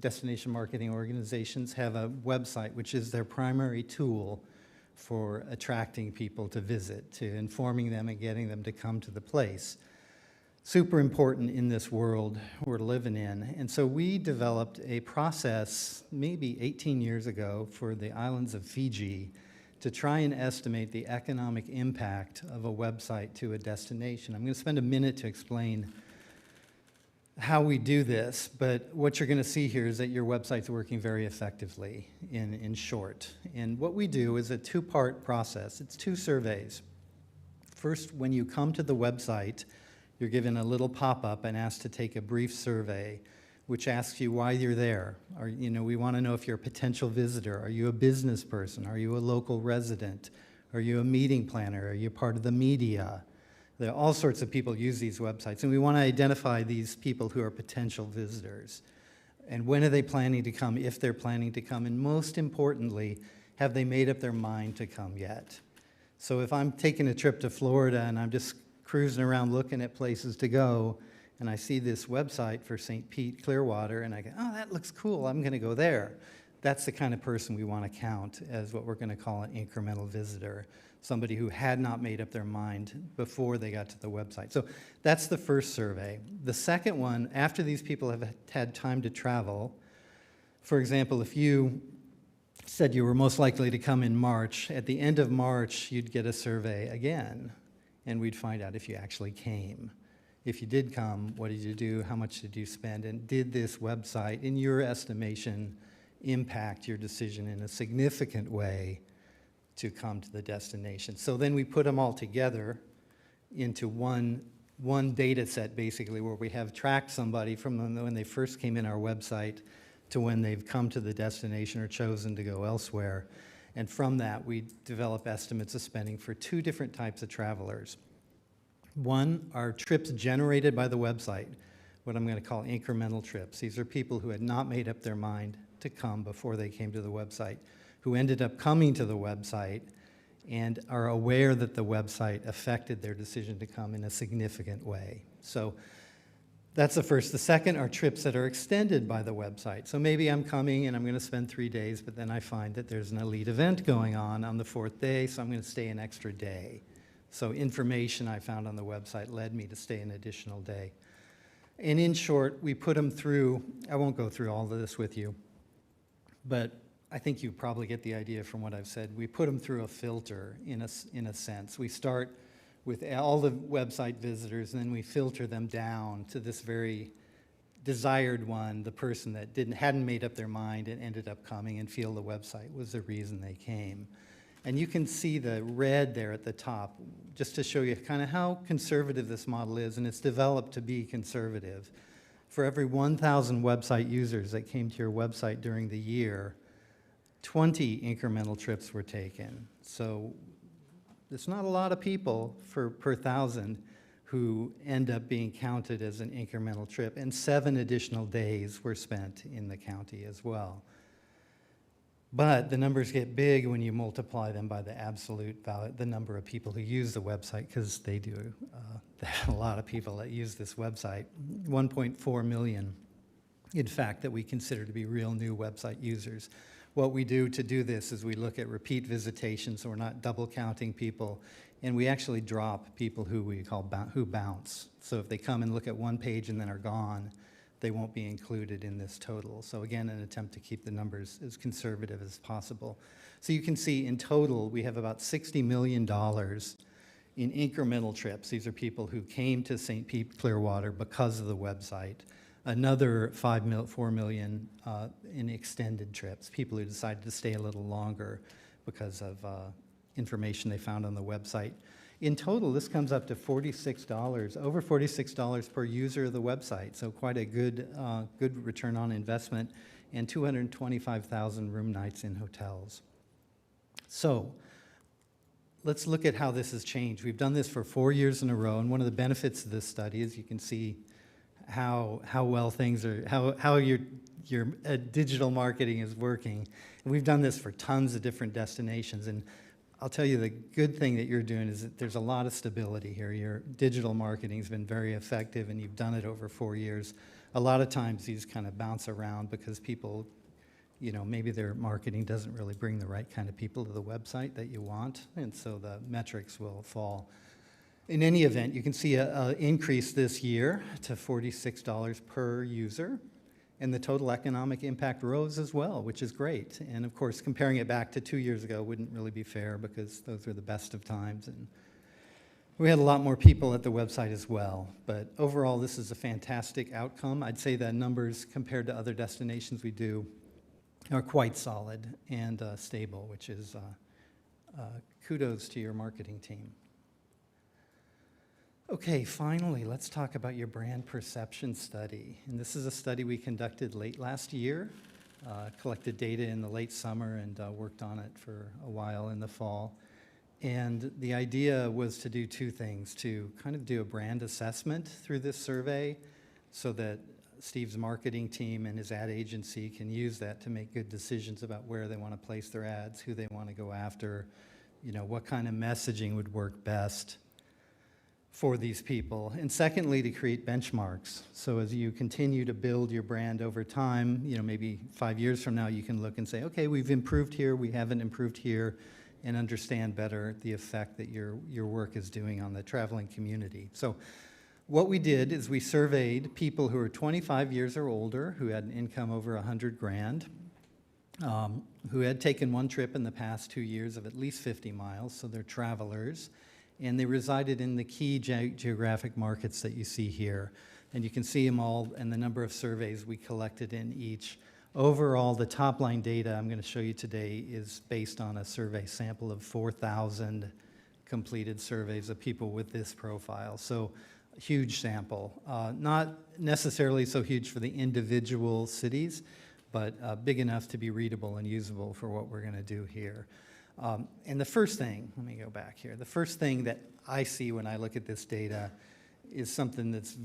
destination marketing organizations, have a website which is their primary tool for attracting people to visit, to informing them and getting them to come to the place. Super important in this world we're living in. And so we developed a process maybe 18 years ago for the islands of Fiji to try and estimate the economic impact of a website to a destination. I'm going to spend a minute to explain how we do this, but what you're going to see here is that your website's working very effectively in short. And what we do is a 2-part process. It's 2 surveys. First, when you come to the website, you're given a little pop-up and asked to take a brief survey, which asks you why you're there. We want to know if you're a potential visitor. Are you a business person? Are you a local resident? Are you a meeting planner? Are you part of the media? There are all sorts of people use these websites, and we want to identify these people who are potential visitors. And when are they planning to come, if they're planning to come? And most importantly, have they made up their mind to come yet? So if I'm taking a trip to Florida and I'm just cruising around looking at places to go, and I see this website for St. Pete, Clearwater, and I go, oh, that looks cool, I'm going to go there. That's the kind of person we want to count as what we're going to call an incremental visitor, somebody who had not made up their mind before they got to the website. So that's the first survey. The second one, after these people have had time to travel, for example, if you said you were most likely to come in March, at the end of March, you'd get a survey again, and we'd find out if you actually came. If you did come, what did you do? How much did you spend? And did this website, in your estimation, impact your decision in a significant way to come to the destination? So then we put them all together into one data set, basically, where we have tracked somebody from when they first came in our website to when they've come to the destination or chosen to go elsewhere. And from that, we develop estimates of spending for 2 different types of travelers. One are trips generated by the website, what I'm going to call incremental trips. These are people who had not made up their mind to come before they came to the website, who ended up coming to the website and are aware that the website affected their decision to come in a significant way. So that's the first. The second are trips that are extended by the website. So maybe I'm coming and I'm going to spend 3 days, but then I find that there's an elite event going on the 4th day, so I'm going to stay an extra day. So information I found on the website led me to stay an additional day. And in short, we put them through, I won't go through all of this with you, but I think you probably get the idea from what I've said. We put them through a filter in a sense. We start with all the website visitors, and then we filter them down to this very desired one, the person that hadn't made up their mind and ended up coming and feel the website was the reason they came. And you can see the red there at the top, just to show you kind of how conservative this model is, and it's developed to be conservative. For every 1,000 website users that came to your website during the year, 20 incremental trips were taken. So There's not a lot of people per thousand who end up being counted as an incremental trip, and 7 additional days were spent in the county as well. But the numbers get big when you multiply them by the absolute value, the number of people who use the website, because they do. There are a lot of people that use this website, 1.4 million, in fact, that we consider to be real new website users. What we do to do this is we look at repeat visitation, so we're not double counting people, and we actually drop people who we call who bounce. So if they come and look at one page and then are gone, they won't be included in this total. So again, an attempt to keep the numbers as conservative as possible. So you can see in total, we have about $60 million in incremental trips. These are people who came to St. Pete Clearwater because of the website. Another 4 million in extended trips, people who decided to stay a little longer because of information they found on the website. In total, this comes up to $46, over $46 per user of the website, so quite a good return on investment, and 225,000 room nights in hotels. So let's look at how this has changed. We've done this for 4 years in a row, and one of the benefits of this study is you can see how well things are, how your digital marketing is working. And we've done this for tons of different destinations, and I'll tell you the good thing that you're doing is that there's a lot of stability here. Your digital marketing has been very effective, and you've done it over 4 years. A lot of times these kind of bounce around because people, you know, maybe their marketing doesn't really bring the right kind of people to the website that you want, and so the metrics will fall. In any event, you can see an increase this year to $46 per user, and the total economic impact rose as well, which is great. And of course, comparing it back to 2 years ago wouldn't really be fair because those were the best of times, and we had a lot more people at the website as well. But overall, this is a fantastic outcome. I'd say the numbers compared to other destinations we do are quite solid and stable, which is kudos to your marketing team. Okay, finally, let's talk about your brand perception study. And this is a study we conducted late last year, collected data in the late summer and worked on it for a while in the fall. And the idea was to do 2 things, to kind of do a brand assessment through this survey so that Steve's marketing team and his ad agency can use that to make good decisions about where they want to place their ads, who they want to go after, you know, what kind of messaging would work best for these people. And secondly, to create benchmarks. So as you continue to build your brand over time, you know, maybe 5 years from now, you can look and say, okay, we've improved here, we haven't improved here, and understand better the effect that your work is doing on the traveling community. So what we did is we surveyed people who are 25 years or older, who had an income over 100 grand, who had taken one trip in the past 2 years of at least 50 miles, so they're travelers, and they resided in the key geographic markets that you see here. And you can see them all and the number of surveys we collected in each. Overall, the top line data I'm going to show you today is based on a survey sample of 4,000 completed surveys of people with this profile. So a huge sample. Not necessarily so huge for the individual cities, but big enough to be readable and usable for what we're going to do here. And the first thing, let me go back here. The first thing that I see when I look at this data is something that's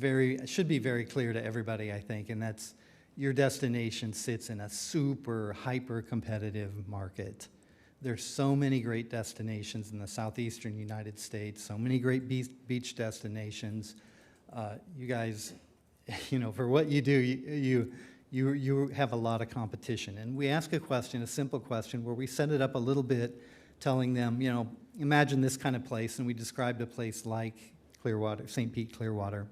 should be very clear to everybody, I think, and that's your destination sits in a super hyper competitive market. There's so many great destinations in the southeastern United States, so many great beach destinations. You guys, you know, for what you do, you have a lot of competition. And we ask a question, a simple question, where we set it up a little bit, telling them, you know, imagine this kind of place, and we described a place like Clearwater, St. Pete Clearwater,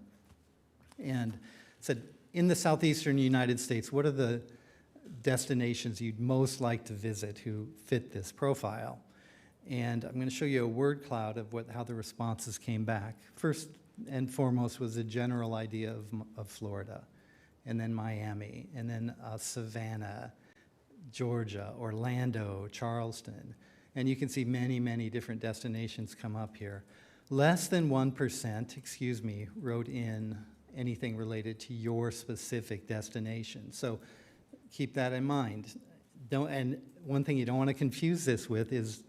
and said, in the southeastern United States, what are the destinations you'd most like to visit who fit this profile? And I'm going to show you a word cloud of how the responses came back. First and foremost was a general idea of Florida, and then Miami, and then Savannah, Georgia, Orlando, Charleston. And you can see many, many different destinations come up here. Less than 1%, wrote in anything related to your specific destination. So keep that in mind. And one thing you don't want to confuse this with is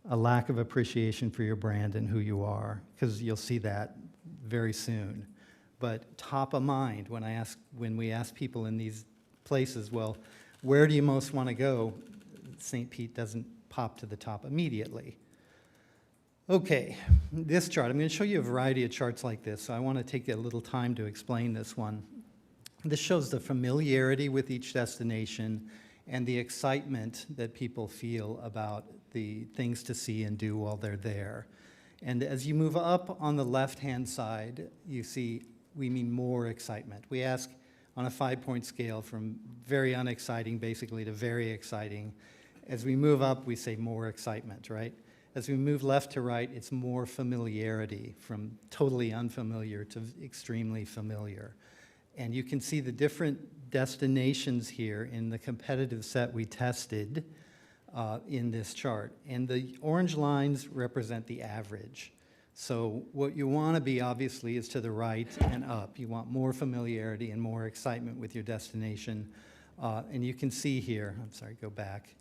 a lack of appreciation for your brand and who you are, because you'll see that very soon. But top of mind when we ask people in these places, well, where do you most want to go? St. Pete doesn't pop to the top immediately. Okay, this chart, I'm going to show you a variety of charts like this, so I want to take a little time to explain this one. This shows the familiarity with each destination and the excitement that people feel about the things to see and do while they're there. And as you move up on the left-hand side, you see we mean more excitement. We ask on a 5-point scale from very unexciting, basically, to very exciting. As we move up, we say more excitement, right? As we move left to right, it's more familiarity, from totally unfamiliar to extremely familiar. And you can see the different destinations here in the competitive set we tested in this chart. And the orange lines represent the average. So what you want to be, obviously, is to the right and up. You want more familiarity and more excitement with your destination. And you can see here, I'm sorry, go back,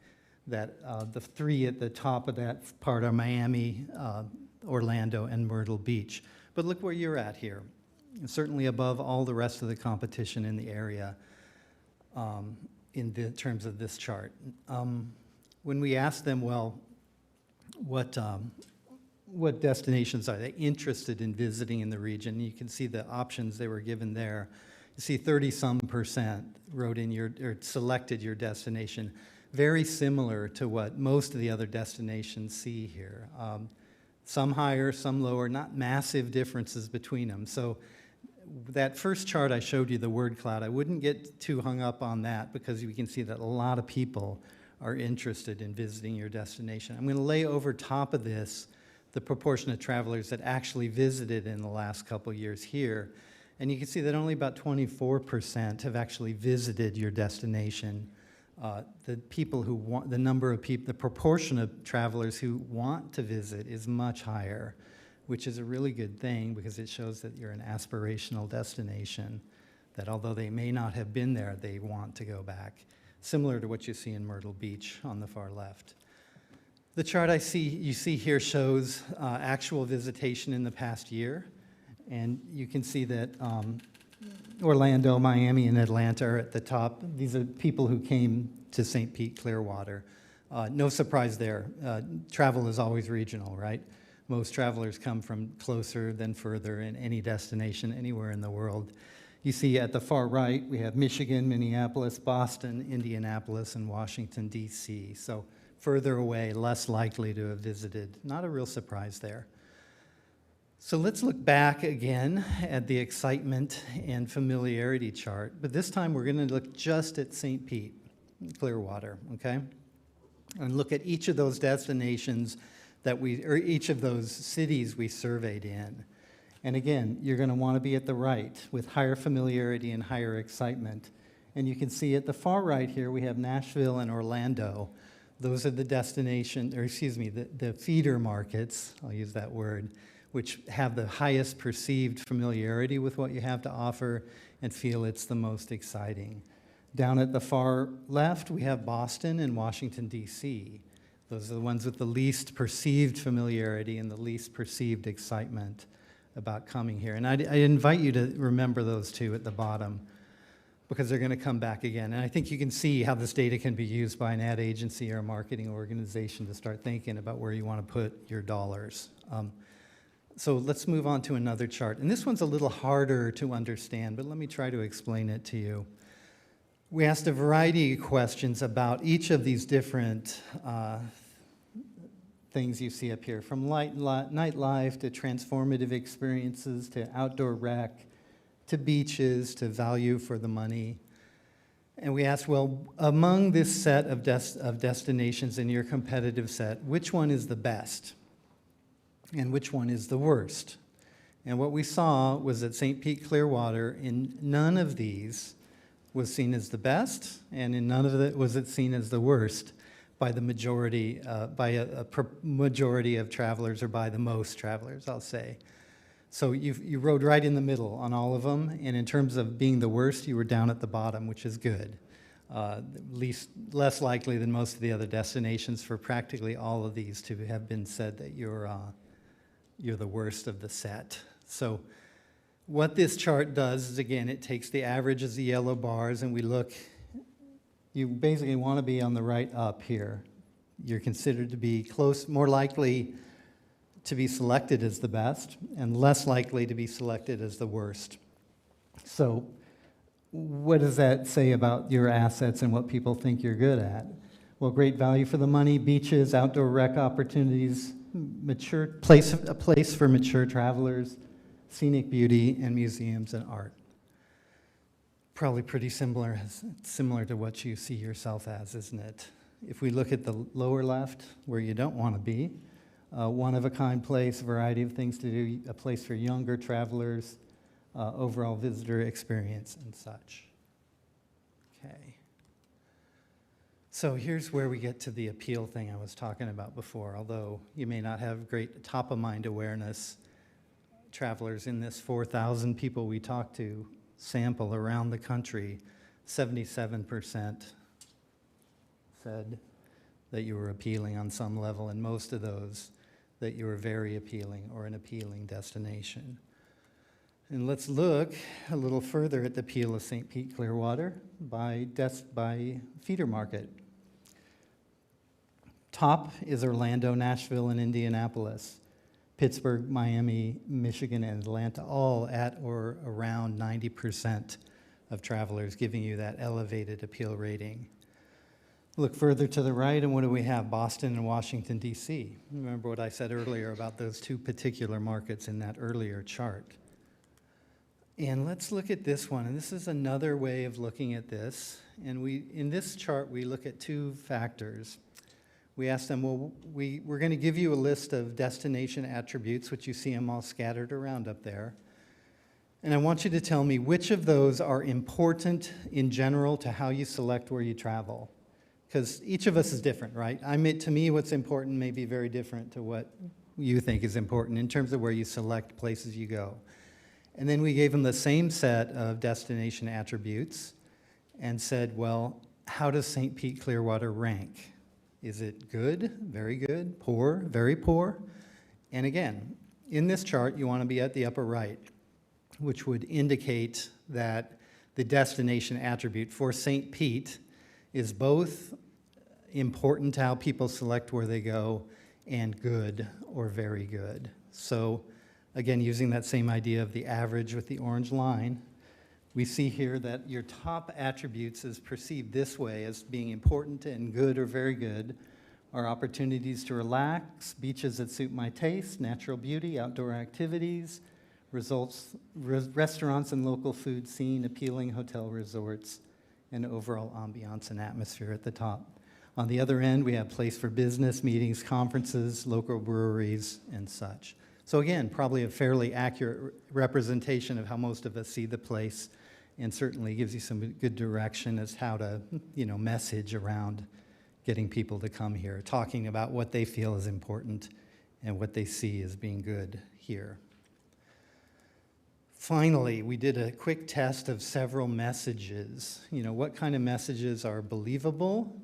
that the three at the top of that part are Miami, Orlando, and Myrtle Beach. But look where you're at here. Certainly above all the rest of the competition in the area in the terms of this chart. When we asked them, well, what destinations are they interested in visiting in the region, you can see the options they were given there. You see 30-some% wrote in or selected your destination. Very similar to what most of the other destinations see here. Some higher, some lower, not massive differences between them. So that first chart I showed you, the word cloud, I wouldn't get too hung up on that because we can see that a lot of people are interested in visiting your destination. I'm going to lay over top of this the proportion of travelers that actually visited in the last couple years here. And you can see that only about 24% have actually visited your destination. The people who want, the proportion of travelers who want to visit is much higher, which is a really good thing because it shows that you're an aspirational destination, that although they may not have been there, they want to go back, similar to what you see in Myrtle Beach on the far left. The chart you see here shows actual visitation in the past year, and you can see that Orlando, Miami, and Atlanta are at the top. These are people who came to St. Pete, Clearwater. No surprise there. Travel is always regional, right? Most travelers come from closer than further in any destination anywhere in the world. You see at the far right, we have Michigan, Minneapolis, Boston, Indianapolis, and Washington, D.C. So further away, less likely to have visited. Not a real surprise there. So let's look back again at the excitement and familiarity chart, but this time we're going to look just at St. Pete, Clearwater, okay? And look at each of those destinations or each of those cities we surveyed in. And again, you're going to want to be at the right with higher familiarity and higher excitement. And you can see at the far right here, we have Nashville and Orlando. Those are the the feeder markets, I'll use that word, which have the highest perceived familiarity with what you have to offer and feel it's the most exciting. Down at the far left, we have Boston and Washington, D.C. Those are the ones with the least perceived familiarity and the least perceived excitement about coming here. And I invite you to remember those two at the bottom because they're going to come back again. And I think you can see how this data can be used by an ad agency or a marketing organization to start thinking about where you want to put your dollars. So let's move on to another chart. And this one's a little harder to understand, but let me try to explain it to you. We asked a variety of questions about each of these different things you see up here, from nightlife to transformative experiences to outdoor rec to beaches to value for the money. And we asked, well, among this set of destinations in your competitive set, which one is the best? And which one is the worst? And what we saw was that St. Pete Clearwater, in none of these, was seen as the best, and in none of it was it seen as the worst by the majority, by a majority of travelers, or by the most travelers, I'll say. So you rode right in the middle on all of them, and in terms of being the worst, you were down at the bottom, which is good. Less likely than most of the other destinations for practically all of these to have been said that you're the worst of the set. So what this chart does is, again, it takes the average as the yellow bars, and we look, you basically want to be on the right up here. You're considered to be close, more likely to be selected as the best, and less likely to be selected as the worst. So what does that say about your assets and what people think you're good at? Well, great value for the money, beaches, outdoor rec opportunities, a place for mature travelers, scenic beauty, and museums and art. Probably pretty similar to what you see yourself as, isn't it? If we look at the lower left, where you don't want to be, one-of-a-kind place, a variety of things to do, a place for younger travelers, overall visitor experience and such. Okay. So here's where we get to the appeal thing I was talking about before. Although you may not have great top-of-mind awareness, travelers in this 4,000 people we talked to sample around the country, 77% said that you were appealing on some level, and most of those that you were very appealing or an appealing destination. And let's look a little further at the appeal of St. Pete Clearwater by feeder market. Top is Orlando, Nashville, and Indianapolis. Pittsburgh, Miami, Michigan, and Atlanta, all at or around 90% of travelers, giving you that elevated appeal rating. Look further to the right, and what do we have? Boston and Washington, D.C. Remember what I said earlier about those two particular markets in that earlier chart. And let's look at this one, and this is another way of looking at this. And in this chart, we look at two factors. We asked them, well, we're going to give you a list of destination attributes, which you see them all scattered around up there. And I want you to tell me which of those are important in general to how you select where you travel. Because each of us is different, right? To me, what's important may be very different to what you think is important in terms of where you select places you go. And then we gave them the same set of destination attributes and said, well, how does St. Pete Clearwater rank? Is it good, very good, poor, very poor? And again, in this chart, you want to be at the upper right, which would indicate that the destination attribute for St. Pete is both important to how people select where they go and good or very good. So again, using that same idea of the average with the orange line, we see here that your top attributes as perceived this way as being important and good or very good are opportunities to relax, beaches that suit my taste, natural beauty, outdoor activities, restaurants and local food scene, appealing hotel resorts, and overall ambiance and atmosphere at the top. On the other end, we have place for business, meetings, conferences, local breweries, and such. So again, probably a fairly accurate representation of how most of us see the place, and certainly gives you some good direction as how to, message around getting people to come here, talking about what they feel is important and what they see as being good here. Finally, we did a quick test of several messages. What kind of messages are believable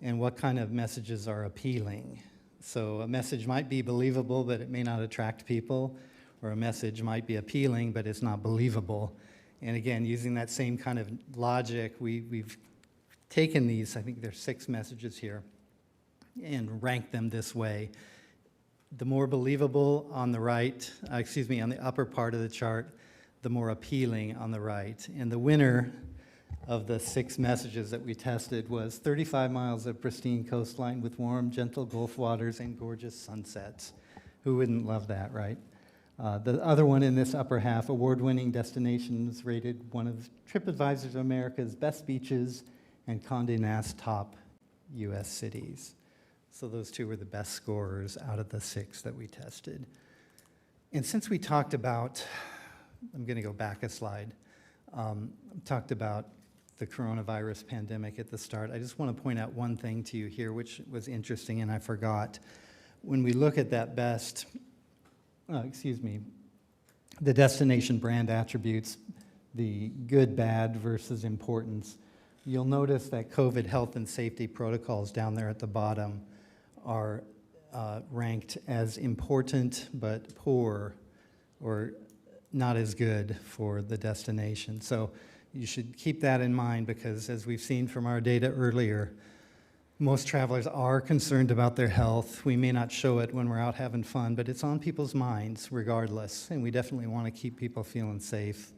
and what kind of messages are appealing. So a message might be believable, but it may not attract people, or a message might be appealing, but it's not believable. And again, using that same kind of logic, we've taken these, I think there's 6 messages here, and ranked them this way. The more believable on the right, on the upper part of the chart, the more appealing on the right. And the winner of the 6 messages that we tested was 35 miles of pristine coastline with warm, gentle Gulf waters and gorgeous sunsets. Who wouldn't love that, right? The other one in this upper half, award-winning destinations rated one of TripAdvisor's America's best beaches and Condé Nast's top U.S. cities. So those 2 were the best scorers out of the 6 that we tested. And since we talked about, I'm going to go back a slide, talked about the coronavirus pandemic at the start, I just want to point out one thing to you here, which was interesting and I forgot. When we look at that best, the destination brand attributes, the good, bad versus importance, you'll notice that COVID health and safety protocols down there at the bottom are ranked as important but poor or not as good for the destination. So you should keep that in mind, because as we've seen from our data earlier, most travelers are concerned about their health. We may not show it when we're out having fun, but it's on people's minds regardless, and we definitely want to keep people feeling safe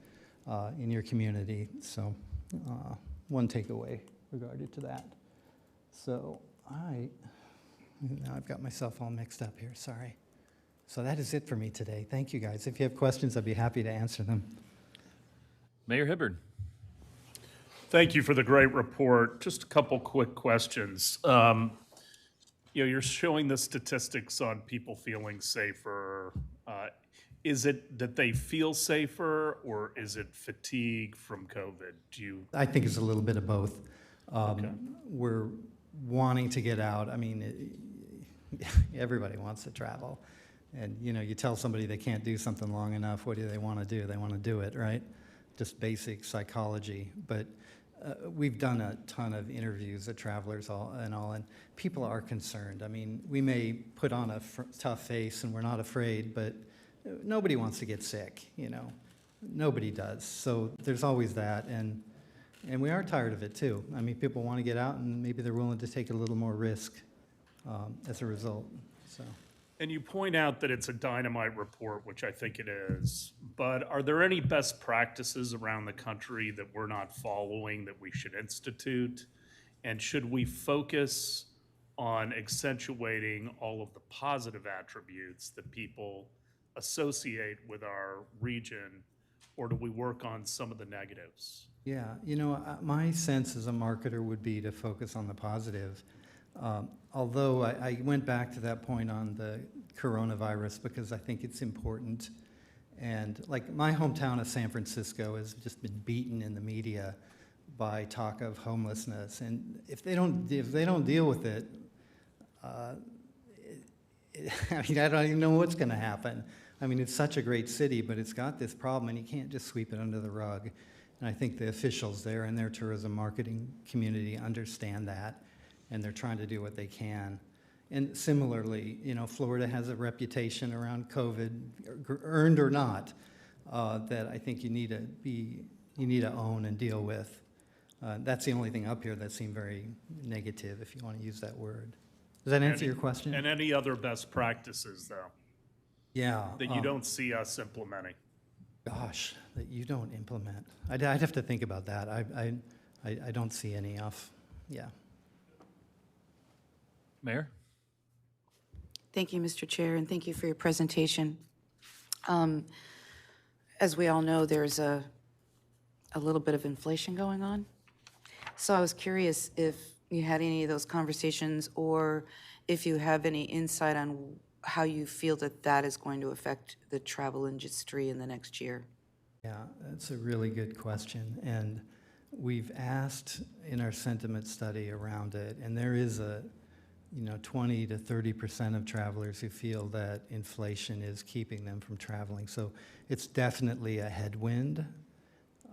in your community. So one takeaway regarding to that. So now I've got myself all mixed up here, sorry. So that is it for me today. Thank you, guys. If you have questions, I'd be happy to answer them. Mayor Hibbard. Thank you for the great report. Just a couple quick questions. You're showing the statistics on people feeling safer. Is it that they feel safer, or is it fatigue from COVID? I think it's a little bit of both. We're wanting to get out. I mean, everybody wants to travel. And, you tell somebody they can't do something long enough, what do they want to do? They want to do it, right? Just basic psychology. But we've done a ton of interviews of travelers and people are concerned. I mean, we may put on a tough face and we're not afraid, but nobody wants to get sick, Nobody does. So there's always that, and we are tired of it too. I mean, people want to get out, and maybe they're willing to take a little more risk as a result. So. And you point out that it's a dynamite report, which I think it is, but are there any best practices around the country that we're not following that we should institute? And should we focus on accentuating all of the positive attributes that people associate with our region, or do we work on some of the negatives? Yeah, my sense as a marketer would be to focus on the positive. Although I went back to that point on the coronavirus because I think it's important. And like my hometown of San Francisco has just been beaten in the media by talk of homelessness. And if they don't deal with it, I don't even know what's going to happen. I mean, it's such a great city, but it's got this problem, and you can't just sweep it under the rug. And I think the officials there and their tourism marketing community understand that, and they're trying to do what they can. And similarly, Florida has a reputation around COVID, earned or not, that I think you need to own and deal with. That's the only thing up here that seemed very negative, if you want to use that word. Does that answer your question? And any other best practices, though? Yeah. That you don't see us implementing? Gosh, that you don't implement. I'd have to think about that. I don't see any off. Yeah. Mayor? Thank you, Mr. Chair, and thank you for your presentation. As we all know, there's a little bit of inflation going on. So I was curious if you had any of those conversations, or if you have any insight on how you feel that is going to affect the travel industry in the next year. Yeah, that's a really good question. And we've asked in our sentiment study around it, and there is 20 to 30% of travelers who feel that inflation is keeping them from traveling. So it's definitely a headwind,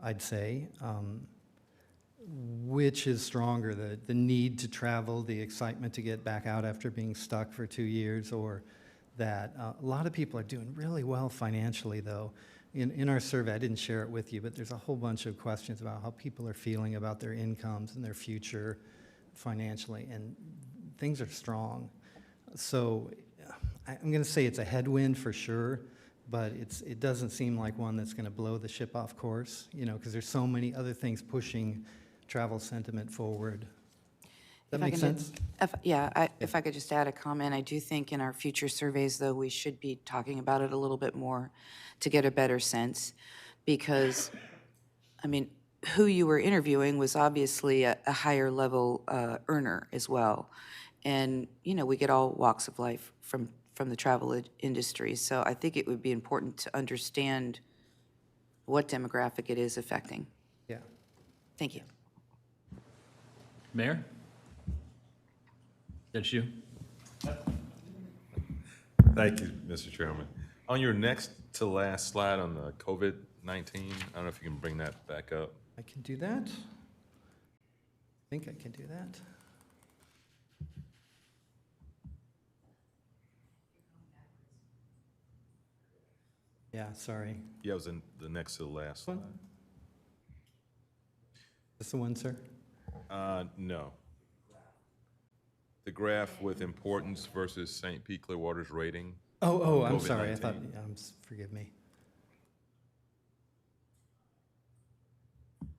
I'd say. Which is stronger, the need to travel, the excitement to get back out after being stuck for 2 years, or that a lot of people are doing really well financially, though. In our survey, I didn't share it with you, but there's a whole bunch of questions about how people are feeling about their incomes and their future financially, and things are strong. So I'm going to say it's a headwind for sure, but it doesn't seem like one that's going to blow the ship off course, because there's so many other things pushing travel sentiment forward. That makes sense? If I could just add a comment, I do think in our future surveys, though, we should be talking about it a little bit more to get a better sense, because, I mean, who you were interviewing was obviously a higher level earner as well. And, we get all walks of life from the travel industry. So I think it would be important to understand what demographic it is affecting. Yeah. Thank you. Mayor? That's you. Thank you, Mr. Chairman. On your next to last slide on the COVID-19, I don't know if you can bring that back up. I can do that. think I can do that. Yeah, sorry. Yeah, it was in the next to the last slide. This the one, sir? No. The graph with importance versus St. Pete Clearwater's rating. Oh, I'm sorry. I thought, COVID-19. forgive me.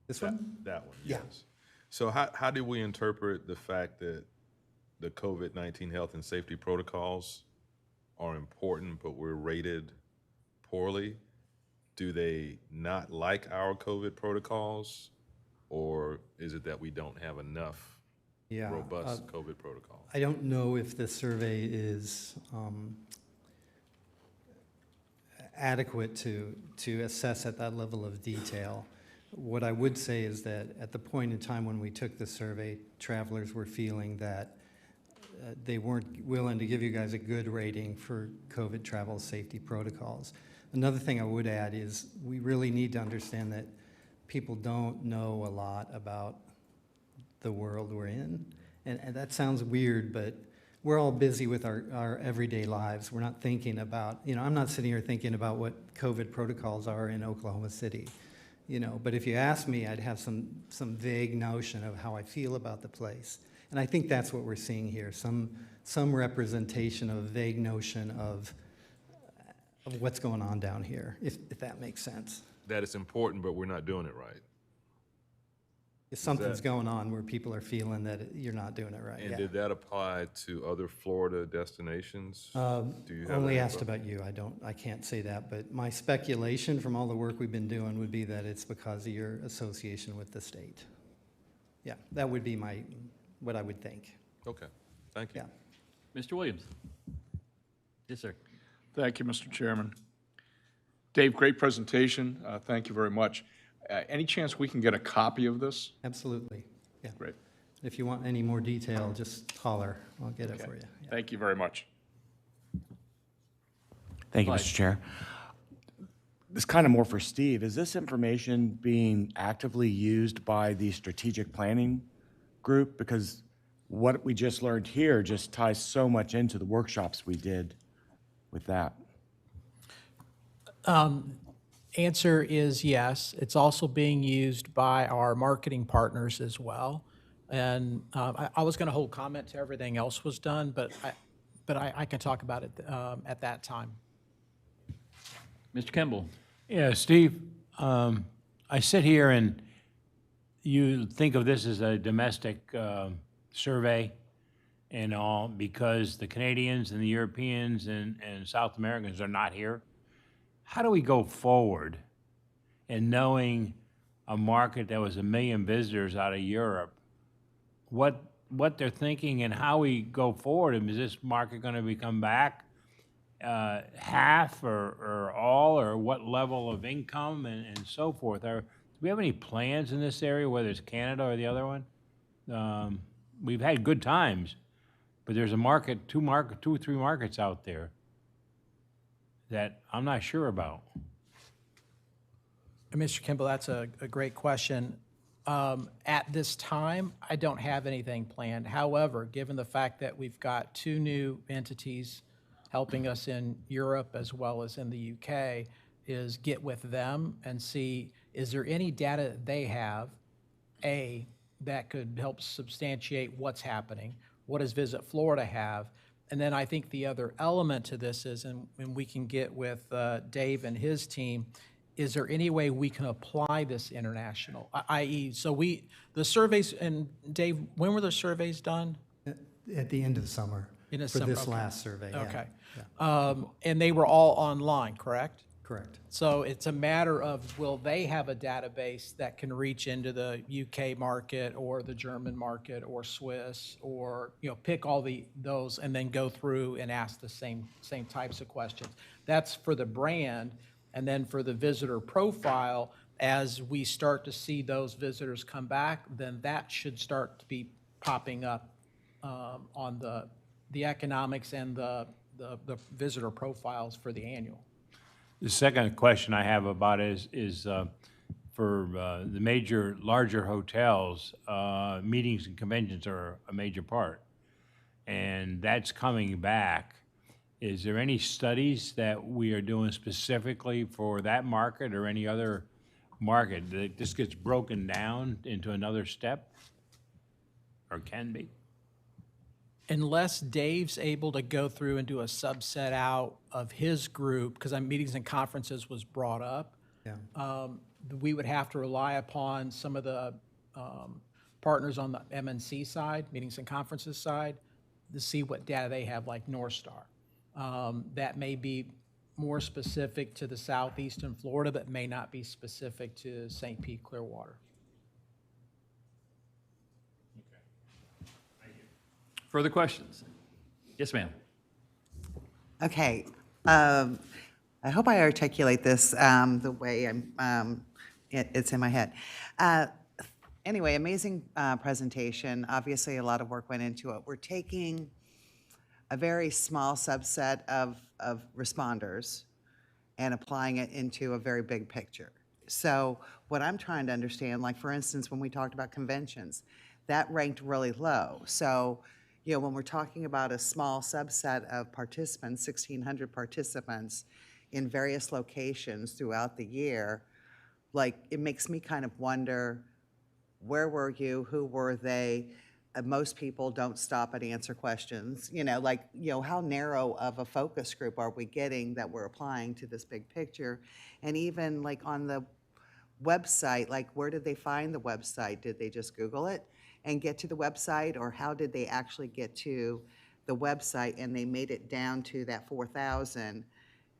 This one? That one, Yeah. yes. So how do we interpret the fact that the COVID-19 health and safety protocols are important, but we're rated poorly? Do they not like our COVID protocols? Or is it that we don't have enough Yeah, robust COVID protocols? I don't know if the survey is adequate to assess at that level of detail. What I would say is that at the point in time when we took the survey, travelers were feeling that they weren't willing to give you guys a good rating for COVID travel safety protocols. Another thing I would add is we really need to understand that people don't know a lot about the world we're in. And that sounds weird, but we're all busy with our everyday lives. We're not thinking about, I'm not sitting here thinking about what COVID protocols are in Oklahoma City. But if you ask me, I'd have some vague notion of how I feel about the place. And I think that's what we're seeing here, some representation of a vague notion of what's going on down here, if that makes sense. That it's important, but we're not doing it right. If something's going on where people are feeling that you're not doing it right. And Yeah. did that apply to other Florida destinations? Do you have Only that asked info? about you. I can't say that, but my speculation from all the work we've been doing would be that it's because of your association with the state. Yeah, that would be what I would think. Okay, thank you. Yeah. Mr. Williams? Yes, sir. Thank you, Mr. Chairman. Dave, great presentation. Thank you very much. Any chance we can get a copy of this? Absolutely. Yeah. Great. If you want any more detail, just holler. I'll get it for you. Yeah. Thank you very much. Thank you, Clyde. Mr. Chair. This is kind of more for Steve. Is this information being actively used by the strategic planning group? Because what we just learned here just ties so much into the workshops we did with that. Answer is yes. It's also being used by our marketing partners as well. And I was going to hold comment to everything else was done, but I can talk about it at that time. Mr. Kimball? Yeah, Steve, I sit here and you think of this as a domestic survey and all because the Canadians and the Europeans and South Americans are not here. How do we go forward in knowing a market that was 1 million visitors out of Europe, what they're thinking and how we go forward? Is this market going to become back half or all, or what level of income and so forth? Do we have any plans in this area, whether it's Canada or the other one? We've had good times, but there's a market, two or three markets out there that I'm not sure about. Mr. Kimball, that's a great question. At this time, I don't have anything planned. However, given the fact that we've got 2 new entities helping us in Europe as well as in the UK, is get with them and see, is there any data they have, that could help substantiate what's happening? What does Visit Florida have? And then I think the other element to this is, and we can get with Dave and his team, is there any way we can apply this international? I.e., the surveys, and Dave, when were the surveys done? At the end of the summer. In the for summer, this okay. last survey. Yeah. Okay. Yeah. And they were all online, correct? Correct. So it's a matter of, will they have a database that can reach into the UK market or the German market or Swiss, or pick all those and then go through and ask the same types of questions. That's for the brand. And then for the visitor profile, as we start to see those visitors come back, then that should start to be popping up on the economics and the visitor profiles for the annual. The second question I have about is for the larger hotels, meetings and conventions are a major part. And that's coming back. Is there any studies that we are doing specifically for that market or any other market that this gets broken down into another step? Or can be? Unless Dave's able to go through and do a subset out of his group, because meetings and conferences was brought up, we would have to rely upon some of the partners on the MNC side, meetings and conferences side, to see what data they have, like North Star. That may be more specific to the southeastern Florida, but may not be specific to St. Pete, Clearwater. Further questions? Yes, ma'am. Okay. I hope I articulate this the way it's in my head. Anyway, amazing presentation. Obviously, a lot of work went into it. We're taking a very small subset of responders and applying it into a very big picture. So what I'm trying to understand, like for instance, when we talked about conventions, that ranked really low. So, you know, when we're talking about a small subset of participants, 1,600 participants in various locations throughout the year, like it makes me kind of wonder, where were you? Who were they? Most people don't stop and answer questions. You know, like, you know, how narrow of a focus group are we getting that we're applying to this big picture? And even like on the website, like where did they find the website? Did they just Google it and get to the website? Or how did they actually get to the website and they made it down to that 4,000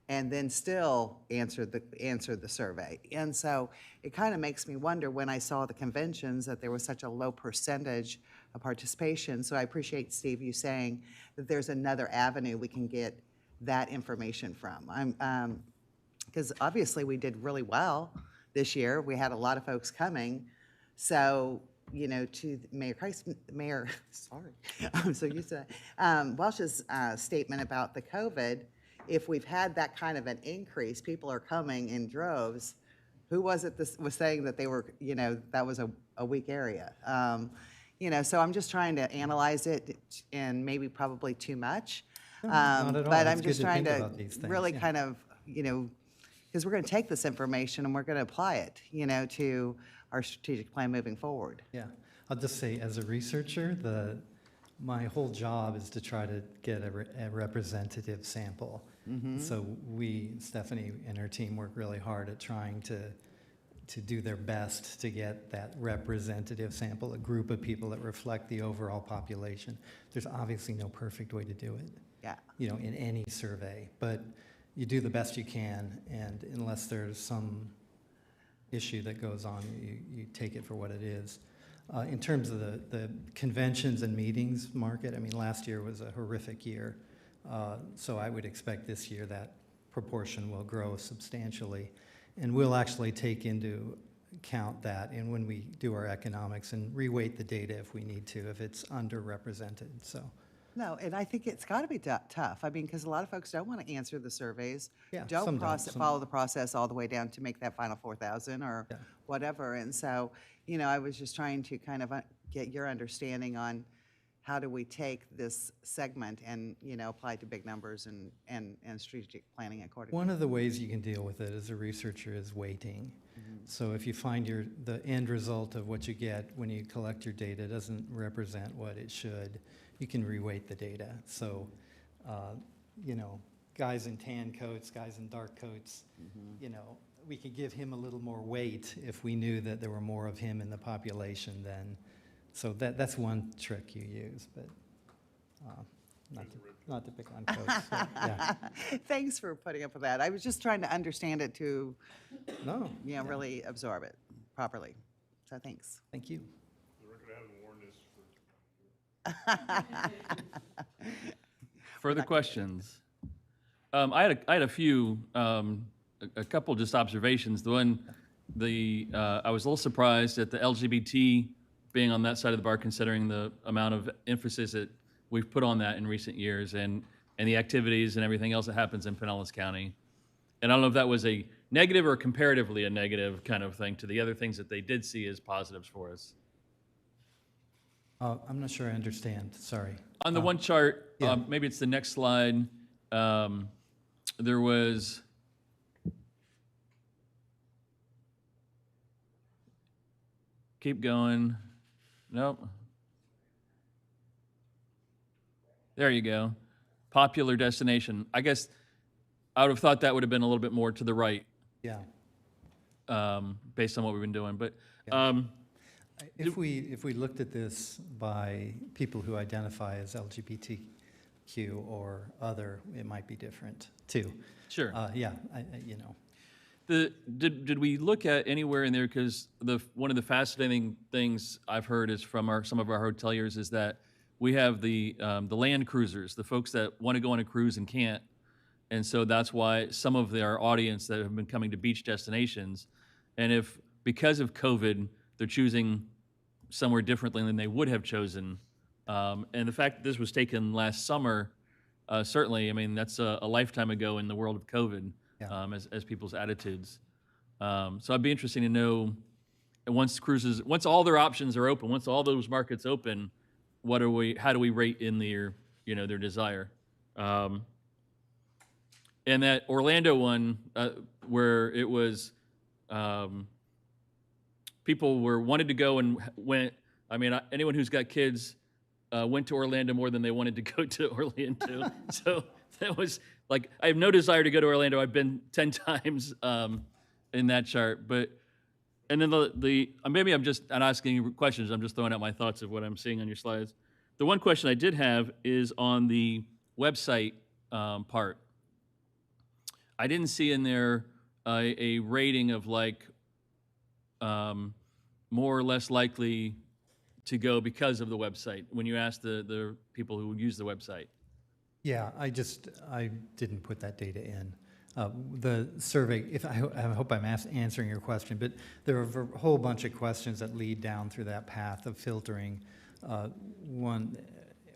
and then still answered the survey? And so it kind of makes me wonder when I saw the conventions that there was such a low percentage of participation. So I appreciate, Steve, you saying that there's another avenue we can get that information from. Because obviously we did really well this year. We had a lot of folks coming. So, you know, to I'm so used to that. Welsh's statement about the COVID, if we've had that kind of an increase, people are coming in droves. Who was it that was saying that they were, you know, that was a weak area? You know, so I'm just trying to analyze it and maybe probably too much. Not at all. But It's I'm good just to trying think to about these things, really yeah. kind of, you know, because we're going to take this information and we're going to apply it, you know, to our strategic plan moving forward. Yeah, I'll just say, as a researcher, my whole job is to try to get a representative sample. So Stephanie and her team work really hard at trying to do their best to get that representative sample, a group of people that reflect the overall population. There's obviously no perfect way to do it. Yeah. You know, in any survey, but you do the best you can, and unless there's some issue that goes on, you take it for what it is. In terms of the conventions and meetings market, I mean, last year was a horrific year. So I would expect this year that proportion will grow substantially. And we'll actually take into account that and when we do our economics and reweight the data if we need to, if it's underrepresented. So. No, and I think it's got to be tough. I mean, because a lot of folks don't want to answer the surveys, don't some don't, some follow the process all the way down to make that final 4,000 or whatever. And so, you know, I was just trying to kind of get your understanding on how do we take this segment and, you know, apply it to big numbers and strategic planning accordingly. One of the ways you can deal with it as a researcher is weighting. So if you find the end result of what you get when you collect your data doesn't represent what it should, you can reweight the data. So, you know, guys in tan coats, guys in dark coats, you know, we could give him a little more weight if we knew that there were more of him in the population than. So that's one trick you use, but not to pick on coats. So, yeah. Thanks for putting up with that. I was just trying to understand it to, really absorb it properly. So thanks. Thank you. Further questions? I had a few, a couple just observations. The one, I was a little surprised at the LGBT being on that side of the bar, considering the amount of emphasis that we've put on that in recent years and the activities and everything else that happens in Pinellas County. And I don't know if that was a negative or comparatively a negative kind of thing to the other things that they did see as positives for us. I'm not sure I understand, sorry. On the one chart, yeah. maybe it's the next slide, there was, keep going, nope. There you go. Popular destination. I guess I would have thought that would have been a little bit more to the right, Yeah. based on what we've been doing. But If we looked at this by people who identify as LGBTQ or other, it might be different too. Sure. Yeah, you know. Did we look at anywhere in there, because one of the fascinating things I've heard is from some of our hoteliers is that we have the land cruisers, the folks that want to go on a cruise and can't, and so that's why some of our audience that have been coming to beach destinations, and if because of COVID they're choosing somewhere differently than they would have chosen, and the fact that this was taken last summer, certainly, I mean that's a lifetime ago in the world of COVID. Yeah. As people's attitudes. So I'd be interested to know, once all their options are open, once all those markets open, how do we rate in their desire? And that Orlando one, where it was, people wanted to go and went. I mean, anyone who's got kids went to Orlando more than they wanted to go to Orlando. So that was like, I have no desire to go to Orlando. I've been 10 times in that chart. But, and then maybe I'm just not asking you questions. I'm just throwing out my thoughts of what I'm seeing on your slides. The one question I did have is on the website part. I didn't see in there a rating of like more or less likely to go because of the website when you asked the people who use the website. Yeah, I didn't put that data in. The survey, I hope I'm answering your question, but there are a whole bunch of questions that lead down through that path of filtering. One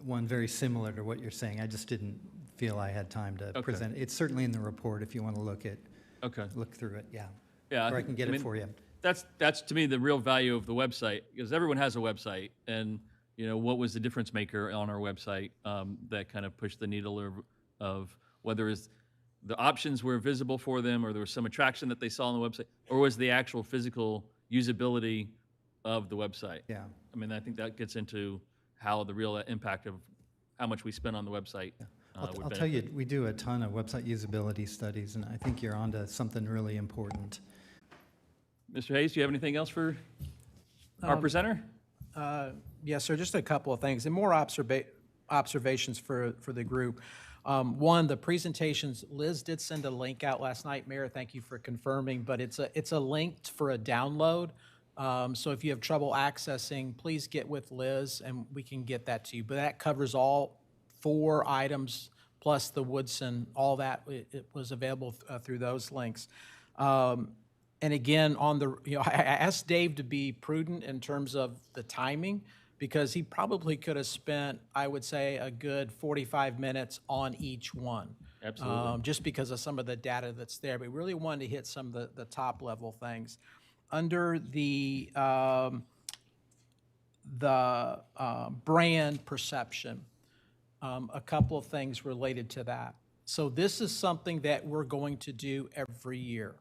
very similar to what you're saying. I just didn't feel I had time to present. It's certainly in the report if you want to look through it. Yeah. Yeah. Or I can get it for you. That's to me the real value of the website, because everyone has a website, and what was the difference maker on our website that kind of pushed the needle of whether the options were visible for them, or there was some attraction that they saw on the website, or was the actual physical usability of the website. Yeah. I mean, I think that gets into how the real impact of how much we spend on the website. I'll tell you, we do a ton of website usability studies, and I think you're onto something really important. Mr. Hayes, do you have anything else for our presenter? Yes, sir, just a couple of things, and more observations for the group. One, the presentations, Liz did send a link out last night. Mayor, thank you for confirming, but it's a link for a download. So if you have trouble accessing, please get with Liz and we can get that to you. But that covers all 4 items plus the Woodson, all that. It was available through those links. And again, I asked Dave to be prudent in terms of the timing, because he probably could have spent, I would say, a good 45 minutes on each one. Absolutely. Just because of some of the data that's there. But we really wanted to hit some of the top level things. Under the brand perception, a couple of things related to that. So this is something that we're going to do every year,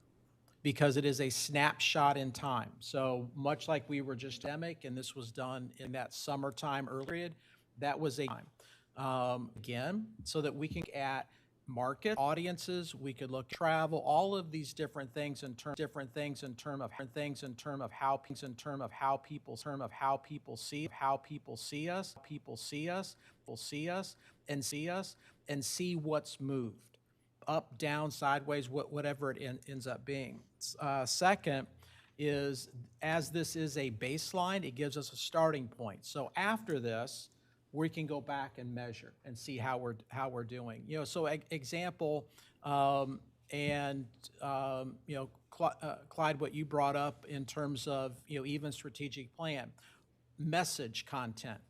because it is a snapshot in time. So much like we were just endemic, and this was done in that summertime early period, that was a time. Again, so that we can get at market audiences, we could look at travel, all of these different things in terms of how people see us and see what's moved up, down, sideways, whatever it ends up being. Second is, as this is a baseline, it gives us a starting point. So after this, we can go back and measure and see how we're doing. So example, Clyde, what you brought up in terms of even strategic plan, message content.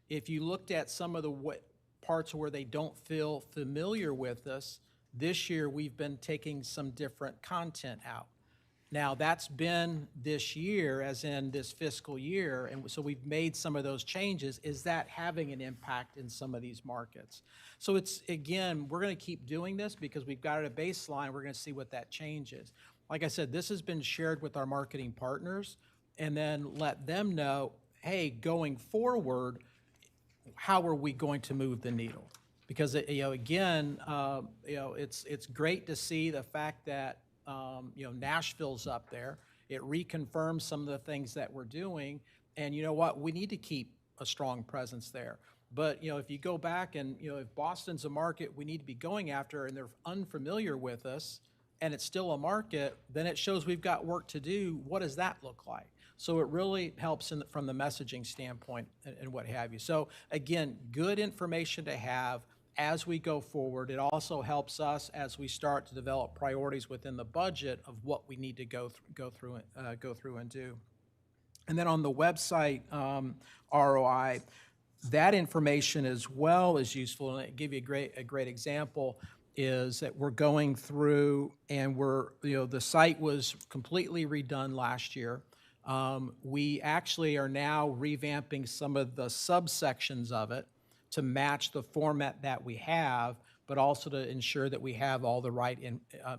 If you looked at some of the parts where they don't feel familiar with us, This year, we've been taking some different content out. Now, that's been this year, as in this fiscal year, and so we've made some of those changes. Is that having an impact in some of these markets? So it's, again, we're going to keep doing this because we've got it at a baseline. We're going to see what that changes. Like I said, this has been shared with our marketing partners, and then let them know, hey, going forward, how are we going to move the needle? Because, again, it's great to see the fact that Nashville's up there. It reconfirms some of the things that we're doing. And you know what? We need to keep a strong presence there. But, if you go back and, if Boston's a market we need to be going after and they're unfamiliar with us and it's still a market, then it shows we've got work to do. What does that look like? So it really helps from the messaging standpoint and what have you. So again, good information to have as we go forward. It also helps us as we start to develop priorities within the budget of what we need to go through and do. And then on the website ROI, that information as well is useful. And I'll give you a great example is that we're going through and the site was completely redone last year. We actually are now revamping some of the subsections of it to match the format that we have, but also to ensure that we have all the right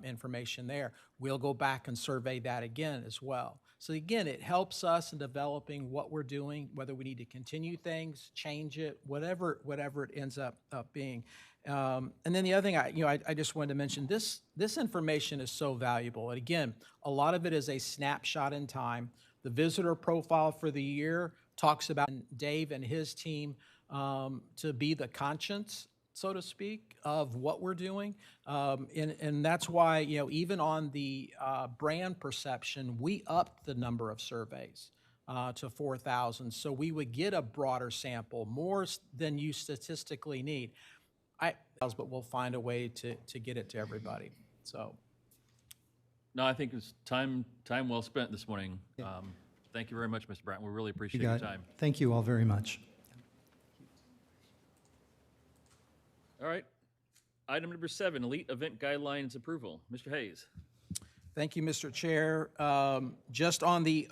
information there. We'll go back and survey that again as well. So again, it helps us in developing what we're doing, whether we need to continue things, change it, whatever it ends up being. And then the other thing I just wanted to mention, this information is so valuable. And again, a lot of it is a snapshot in time. The visitor profile for the year talks about Dave and his team to be the conscience, so to speak, of what we're doing. And that's why, even on the brand perception, we upped the number of surveys to 4,000. So we would get a broader sample, more than you statistically need. But we'll find a way to get it to everybody. So. No, I think it's time well spent this morning. Thank you very much, Mr. Bratton. We really appreciate your time. Thank you all very much. All right. Item number 7, Elite Event Guidelines Approval. Mr. Hayes. Thank you, Mr. Chair. Just on the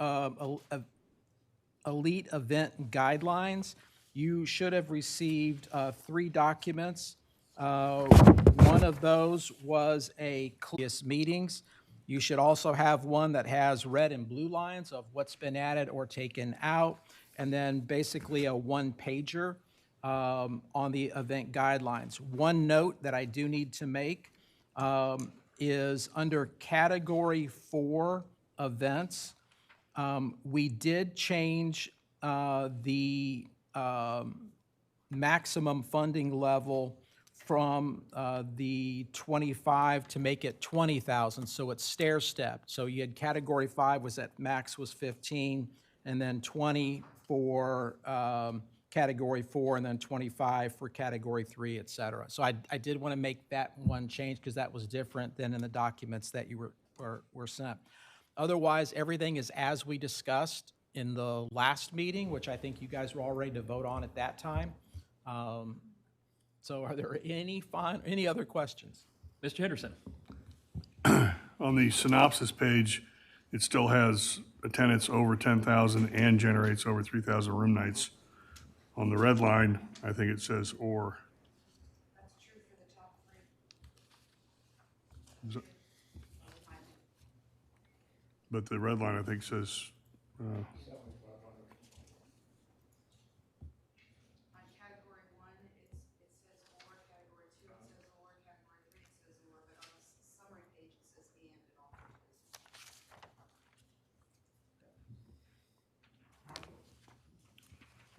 Elite Event Guidelines, you should have received 3 documents. One of those was a previous meetings. You should also have one that has red and blue lines of what's been added or taken out, and then basically a one-pager on the event guidelines. One note that I do need to make is under Category 4 events, we did change the maximum funding level from the 25 to make it 20,000, so it's stair-stepped. So you had Category 5 was at max was 15, and then 20 for Category 4, and then 25 for Category 3, et cetera. So I did want to make that one change because that was different than in the documents that you were sent. Otherwise, everything is as we discussed in the last meeting, which I think you guys were all ready to vote on at that time. So are there any other questions? Mr. Henderson. On the synopsis page, it still has attendance over 10,000 and generates over 3,000 room nights. On the red line, I think it says or. That's true for the top 3. But the red line, I think, says, On Category 1, it says or, Category 2, it says or, Category 3, it says or, but on the summary page, it says and in all places.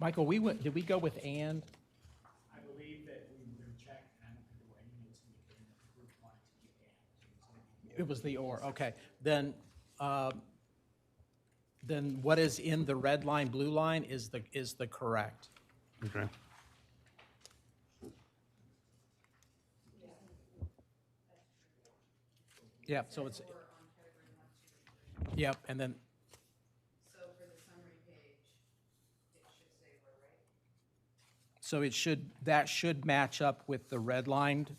Michael, did we go with and? I believe that we were going to check, and I don't think there were any notes indicating that the group wanted to do and. It was the or, okay. Then what is in the red line, blue line is the correct. okay. Yep, so it's, yep, and then, So for the summary page, it should say we're right. so that should match up with the red lined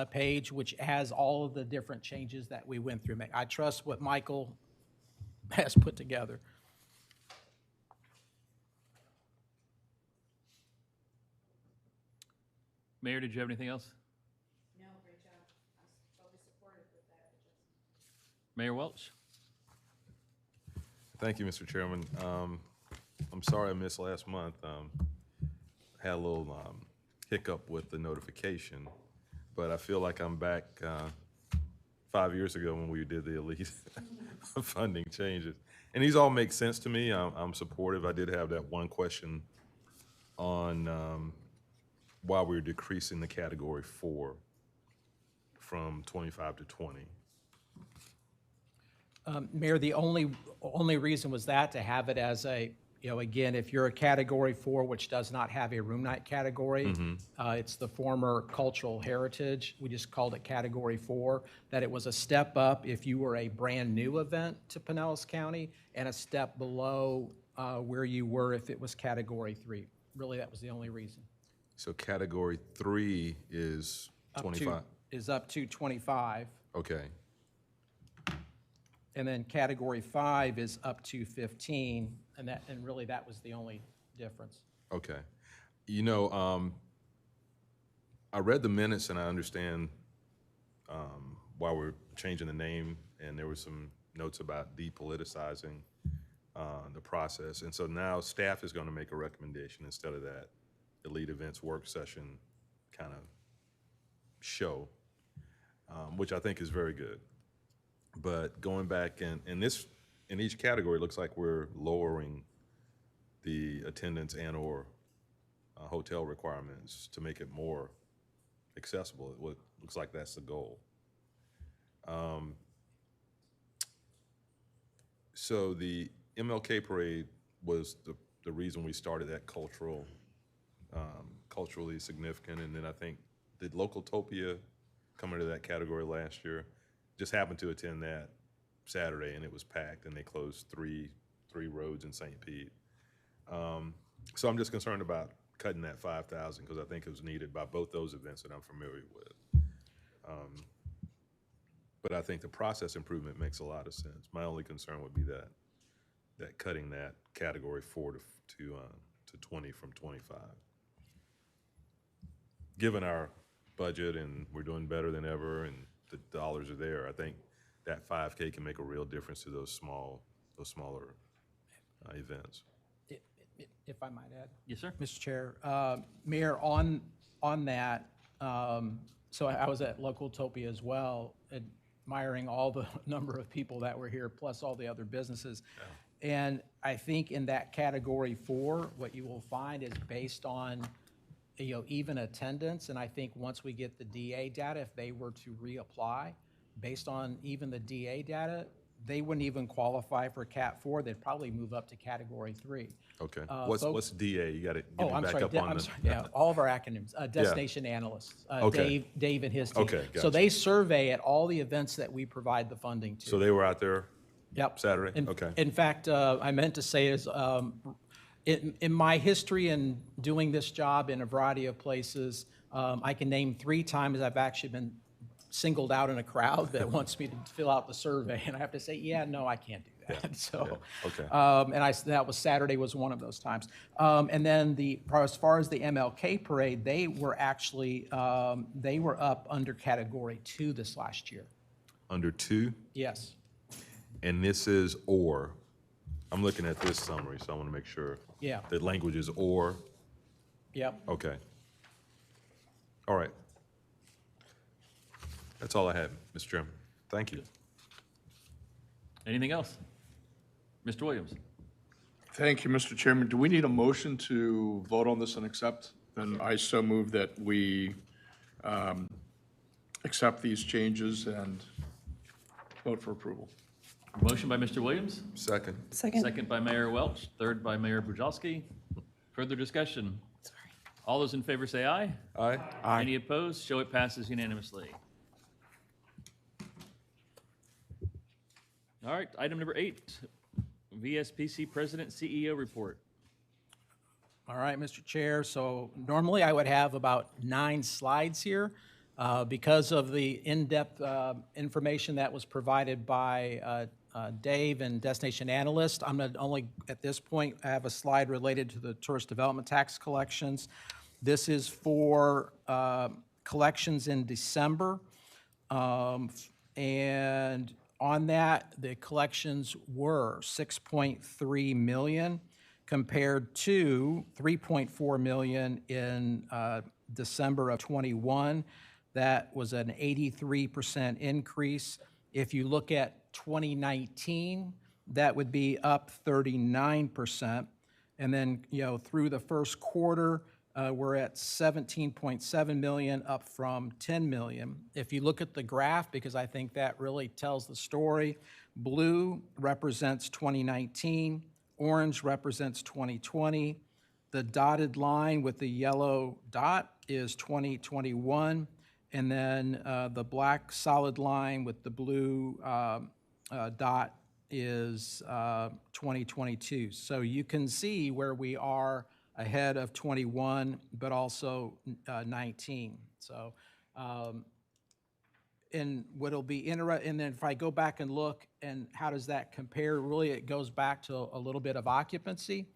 page, which has all of the different changes that we went through. I trust what Michael has put together. Mayor, did you have anything else? No, great job. I'm totally supportive with that adjustment. Mayor Welch? Thank you, Mr. Chairman. I'm sorry I missed last month. Had a little hiccup with the notification, but I feel like I'm back 5 years ago when we did the elite funding changes. And these all make sense to me. I'm supportive. I did have that one question on why we're decreasing the category 4 from 25 to 20. Mayor, the only reason was that to have it as a, again, if you're a category 4, which does not have a room night category, it's the former cultural heritage. We just called it category 4, that it was a step up if you were a brand new event to Pinellas County and a step below where you were if it was category 3. Really, that was the only reason. So category 3 is 25? Is up to 25. Okay. And then category 5 is up to 15, and really that was the only difference. Okay. I read the minutes and I understand why we're changing the name, and there were some notes about depoliticizing the process. And so now staff is going to make a recommendation instead of that elite events work session kind of show, which I think is very good. But going back in each category, it looks like we're lowering the attendance and or hotel requirements to make it more accessible. It looks like that's the goal. So the MLK parade was the reason we started that culturally significant, and then I think did Localtopia come into that category last year? Just happened to attend that Saturday, and it was packed, and they closed three roads in St. Pete. So I'm just concerned about cutting that 5,000 because I think it was needed by both those events that I'm familiar with. But I think the process improvement makes a lot of sense. My only concern would be that cutting that category 4 to 20 from 25. Given our budget and we're doing better than ever and the dollars are there, I think that 5K can make a real difference to those smaller events. If I might add. Yes, sir. Mr. Chair, Mayor, on that, so I was at Localtopia as well, admiring all the number of people that were here, plus all the other businesses. Yeah. And I think in that category 4, what you will find is based on even attendance, and I think once we get the DA data, if they were to reapply, based on even the DA data, they wouldn't even qualify for Cat 4. They'd probably move up to Category 3. Okay. What's DA? You got to get me back sorry. up on the. Yeah, all of our acronyms. Destination analysts. Okay. Dave and his team. Okay, So gotcha. they survey at all the events that we provide the funding to. So they were out there. Yep. Saturday. Okay. In fact, I meant to say is in my history in doing this job in a variety of places, I can name 3 times I've actually been singled out in a crowd that wants me to fill out the survey, and I have to say, yeah, no, I can't do that. Yeah. So, Okay. and that was Saturday was one of those times. And then as far as the MLK parade, they were actually they were up under Category 2 this last year. Under 2, Yes. and this is or. I'm looking at this summary, so I want to make sure. Yeah. The language is or. Yep. Okay. All right. That's all I had, Mr. Chairman. Thank you. Anything else? Mr. Williams? Thank you, Mr. Chairman. Do we need a motion to vote on this and accept? Then I so move that we accept these changes and vote for approval. Motion by Mr. Williams, Second. second by Mayor Welch, third by Mayor Bujalski. Further discussion? All those in favor say aye. Aye. Any opposed? Show it passes unanimously. All right, item number 8, VSPC President CEO report. All right, Mr. Chair. So normally I would have about 9 slides here. Because of the in-depth information that was provided by Dave and Destination Analyst, I'm going to only, at this point, have a slide related to the tourist development tax collections. This is for collections in December. And on that, the collections were 6.3 million compared to 3.4 million in December of 21. That was an 83% increase. If you look at 2019, that would be up 39%. And then, through the first quarter, we're at 17.7 million, up from 10 million. If you look at the graph, because I think that really tells the story, blue represents 2019, orange represents 2020. The dotted line with the yellow dot is 2021, and then the black solid line with the blue dot is 2022. So you can see where we are ahead of 21, but also 19. So, and what'll be interesting, and then if I go back and look, and how does that compare? Really, it goes back to a little bit of occupancy,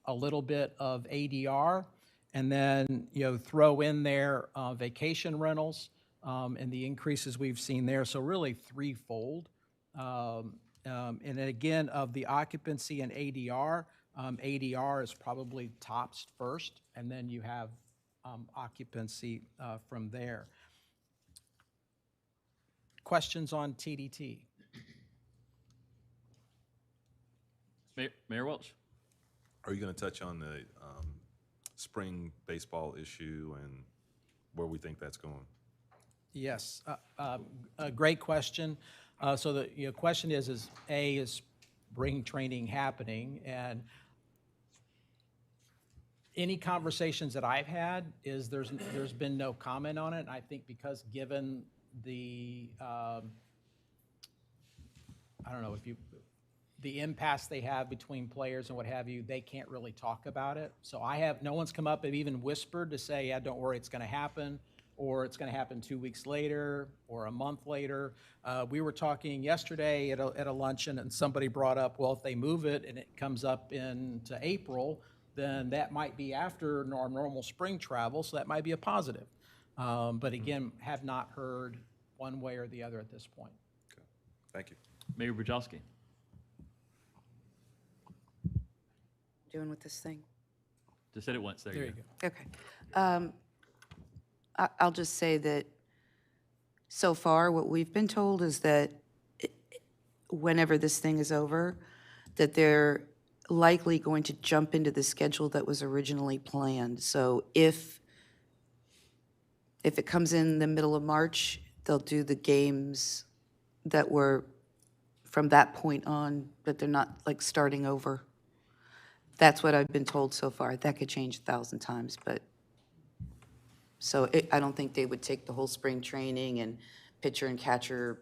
a little bit of ADR, and then throw in there vacation rentals and the increases we've seen there. So really threefold. And then again, of the occupancy and ADR, ADR is probably tops first, and then you have occupancy from there. Questions on TDT? Mayor Welch. Are you going to touch on the spring baseball issue and where we think that's going? Yes, a great question. So the question is spring training happening? And any conversations that I've had is there's been no comment on it. And I think because given the, I don't know if the impasse they have between players and what have you, they can't really talk about it. So no one's come up and even whispered to say, yeah, don't worry, it's going to happen, or it's going to happen 2 weeks later or a month later. We were talking yesterday at a luncheon, and somebody brought up, well, if they move it and it comes up into April, then that might be after our normal spring travel, so that might be a positive. But again, have not heard one way or the other at this point. Okay. Thank you. Mayor Bujalski. Doing with this thing? Just said it once. There you go. Okay. I'll just say that so far, what we've been told is that whenever this thing is over, that they're likely going to jump into the schedule that was originally planned. So if it comes in the middle of March, they'll do the games that were from that point on, but they're not like starting over. That's what I've been told so far. That could change 1,000 times, but so I don't think they would take the whole spring training and pitcher and catcher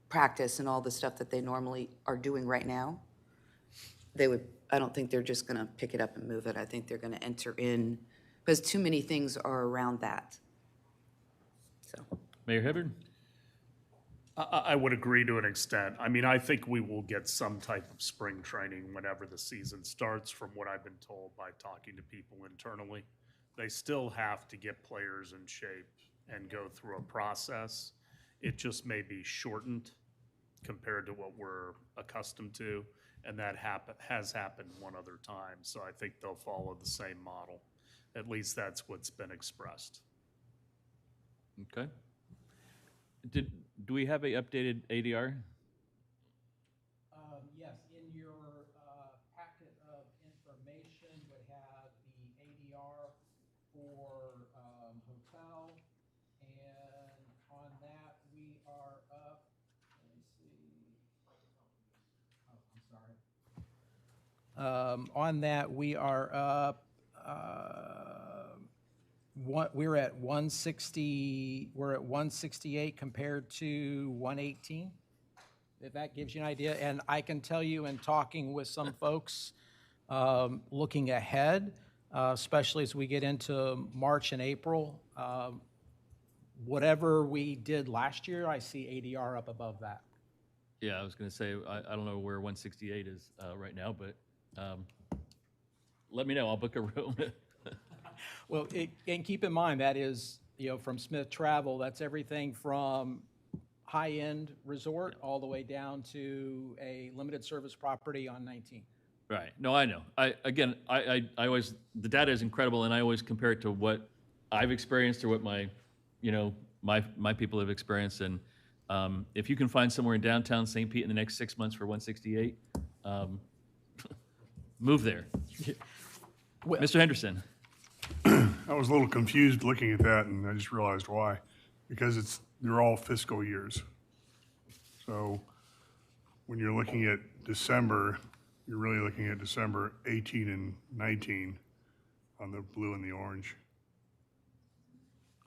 practice and all the stuff that they normally are doing right now. I don't think they're just going to pick it up and move it. I think they're going to enter in, because too many things are around that. So, Mayor Hibbard. I would agree to an extent. I mean, I think we will get some type of spring training whenever the season starts, from what I've been told by talking to people internally. They still have to get players in shape and go through a process. It just may be shortened compared to what we're accustomed to, and that has happened one other time. So I think they'll follow the same model. At least that's what's been expressed. Okay. Do we have a updated ADR? Yes, in your packet of information would have the ADR for hotel, and on that we are up, let me see, oh, I'm sorry. On that we are up, we're at 160, we're at 168 compared to 118, if that gives you an idea. And I can tell you, in talking with some folks, looking ahead, especially as we get into March and April, whatever we did last year, I see ADR up above that. Yeah, I was going to say, I don't know where 168 is right now, but let me know. I'll book a room. Well, and keep in mind, that is, from Smith Travel, that's everything from high-end resort all the way down to a limited service property on 19. Right. No, I know. I always, the data is incredible, and I always compare it to what I've experienced or what my people have experienced. And if you can find somewhere in downtown St. Pete in the next 6 months for 168, move there. Mr. Henderson. I was a little confused looking at that, and I just realized why. Because they're all fiscal years. So when you're looking at December, you're really looking at December 18 and 19 on the blue and the orange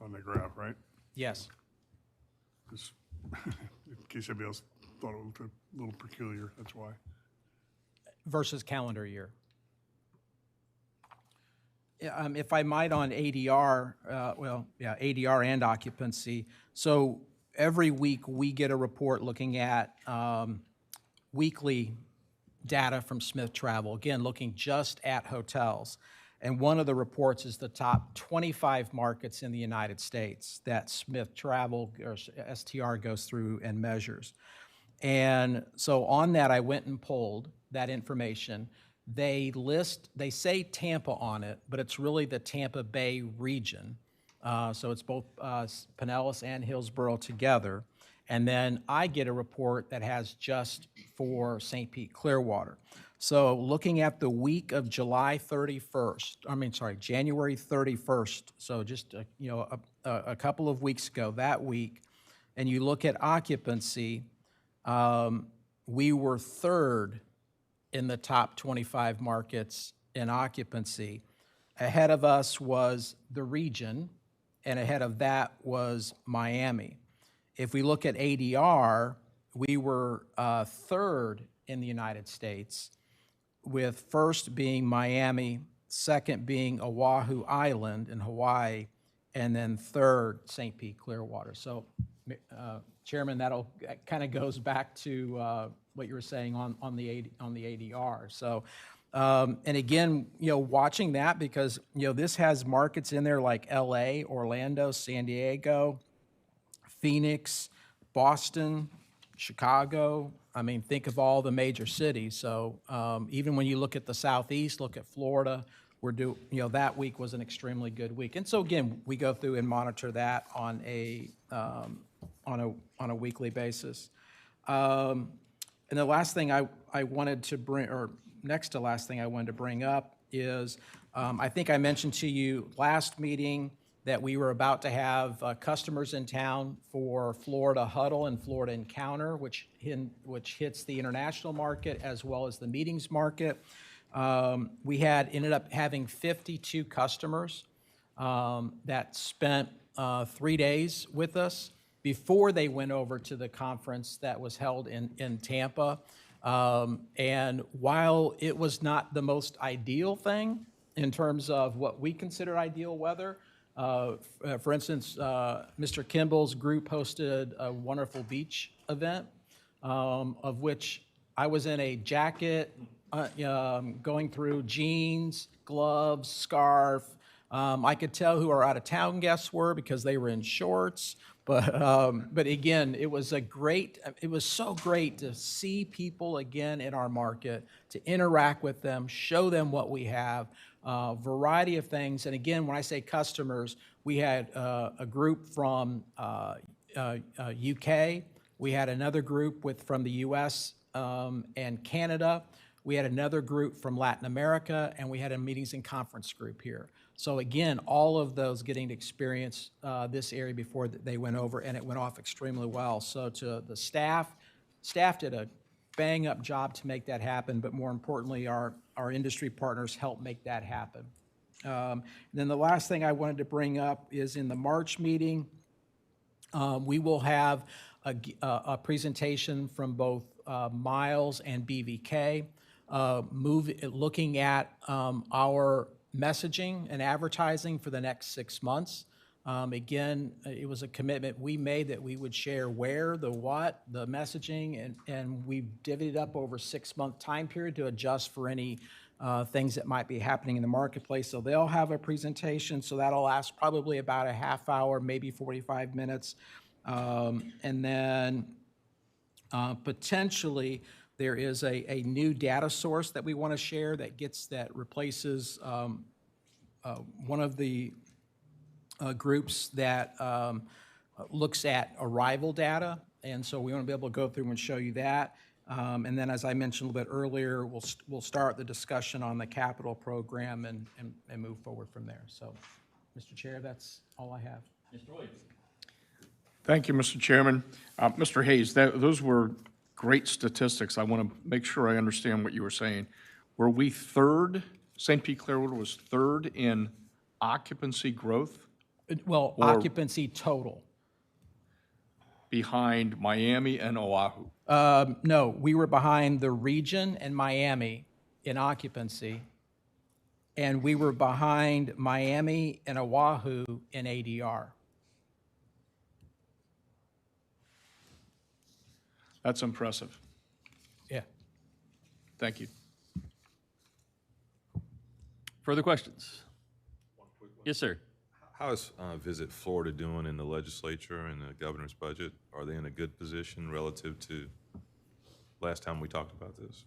on the graph, right? Yes. Just in case anybody else thought it looked a little peculiar, that's why. Versus calendar year. If I might on ADR, ADR and occupancy. So every week we get a report looking at weekly data from Smith Travel, again, looking just at hotels. And one of the reports is the top 25 markets in the United States that Smith Travel, or STR, goes through and measures. And so on that, I went and pulled that information. They say Tampa on it, but it's really the Tampa Bay region. So it's both Pinellas and Hillsborough together. And then I get a report that has just for St. Pete Clearwater. So looking at the week of January 31st, so just a couple of weeks ago, that week, and you look at occupancy, we were third in the top 25 markets in occupancy. Ahead of us was the region, and ahead of that was Miami. If we look at ADR, we were third in the United States, with first being Miami, second being Oahu Island in Hawaii, and then third, St. Pete Clearwater. So, Chairman, that kind of goes back to what you were saying on the ADR. So, and again, watching that, because this has markets in there like LA, Orlando, San Diego, Phoenix, Boston, Chicago. I mean, think of all the major cities. So even when you look at the Southeast, look at Florida, that week was an extremely good week. And so again, we go through and monitor that on a weekly basis. And the last thing I wanted to bring, or next to last thing I wanted to bring up is, I think I mentioned to you last meeting that we were about to have customers in town for Florida Huddle and Florida Encounter, which hits the international market as well as the meetings market. We ended up having 52 customers that spent 3 days with us before they went over to the conference that was held in Tampa. And while it was not the most ideal thing in terms of what we consider ideal weather, for instance, Mr. Kimball's group hosted a wonderful beach event, of which I was in a jacket, going through jeans, gloves, scarf. I could tell who our out-of-town guests were because they were in shorts. But again, it was so great to see people again in our market, to interact with them, show them what we have, variety of things. And again, when I say customers, we had a group from UK, we had another group from the US and Canada, we had another group from Latin America, and we had a meetings and conference group here. So again, all of those getting to experience this area before they went over, and it went off extremely well. So to the staff did a bang-up job to make that happen, but more importantly, our industry partners helped make that happen. Then the last thing I wanted to bring up is in the March meeting, we will have a presentation from both Miles and BVK, looking at our messaging and advertising for the next 6 months. Again, it was a commitment we made that we would share where, the what, the messaging, and we divvied it up over a 6-month time period to adjust for any things that might be happening in the marketplace. So they'll have a presentation, so that'll last probably about a half hour, maybe 45 minutes. And then potentially there is a new data source that we want to share that replaces one of the groups that looks at arrival data. And so we want to be able to go through and show you that. And then, as I mentioned a little bit earlier, we'll start the discussion on the capital program and move forward from there. So, Mr. Chair, that's all I have. Mr. Williams. Thank you, Mr. Chairman. Mr. Hayes, those were great statistics. I want to make sure I understand what you were saying. Were we third, St. Pete Clearwater was third in occupancy growth? Well, occupancy total. Behind Miami and Oahu? No, we were behind the region and Miami in occupancy, and we were behind Miami and Oahu in ADR. That's impressive. Yeah. Thank you. Further questions? Yes, sir. How is Visit Florida doing in the legislature and the governor's budget? Are they in a good position relative to last time we talked about this?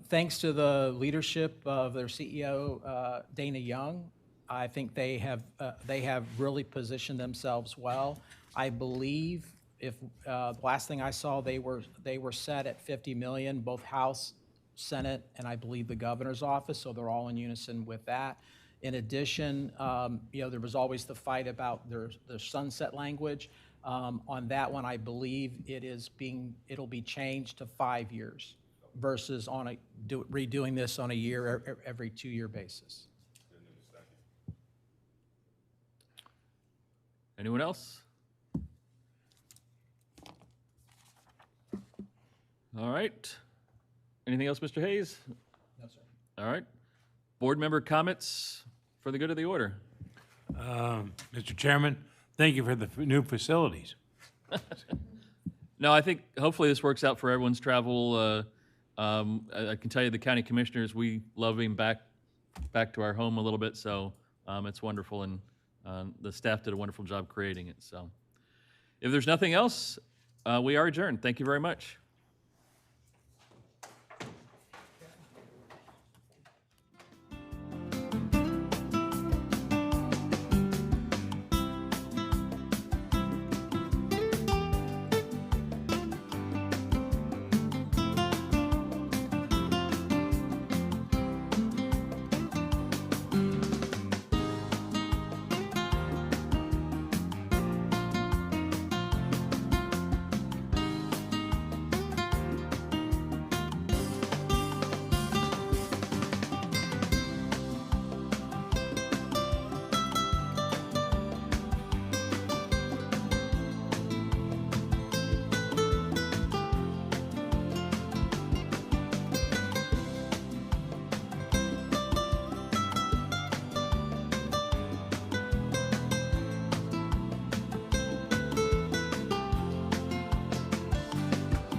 Thanks to the leadership of their CEO, Dana Young, I think they have really positioned themselves well. I believe if the last thing I saw, they were set at 50 million, both House, Senate, and I believe the governor's office. So they're all in unison with that. In addition, there was always the fight about the sunset language. On that one, I believe it'll be changed to 5 years versus redoing this on every 2-year basis. Anyone else? All right. Anything else, Mr. Hayes? No, sir. All right. Board member comments for the good of the order. Mr. Chairman, thank you for the new facilities. No, I think hopefully this works out for everyone's travel. I can tell you the county commissioners, we love being back to our home a little bit, so it's wonderful, and the staff did a wonderful job creating it. So if there's nothing else, we are adjourned. Thank you very much.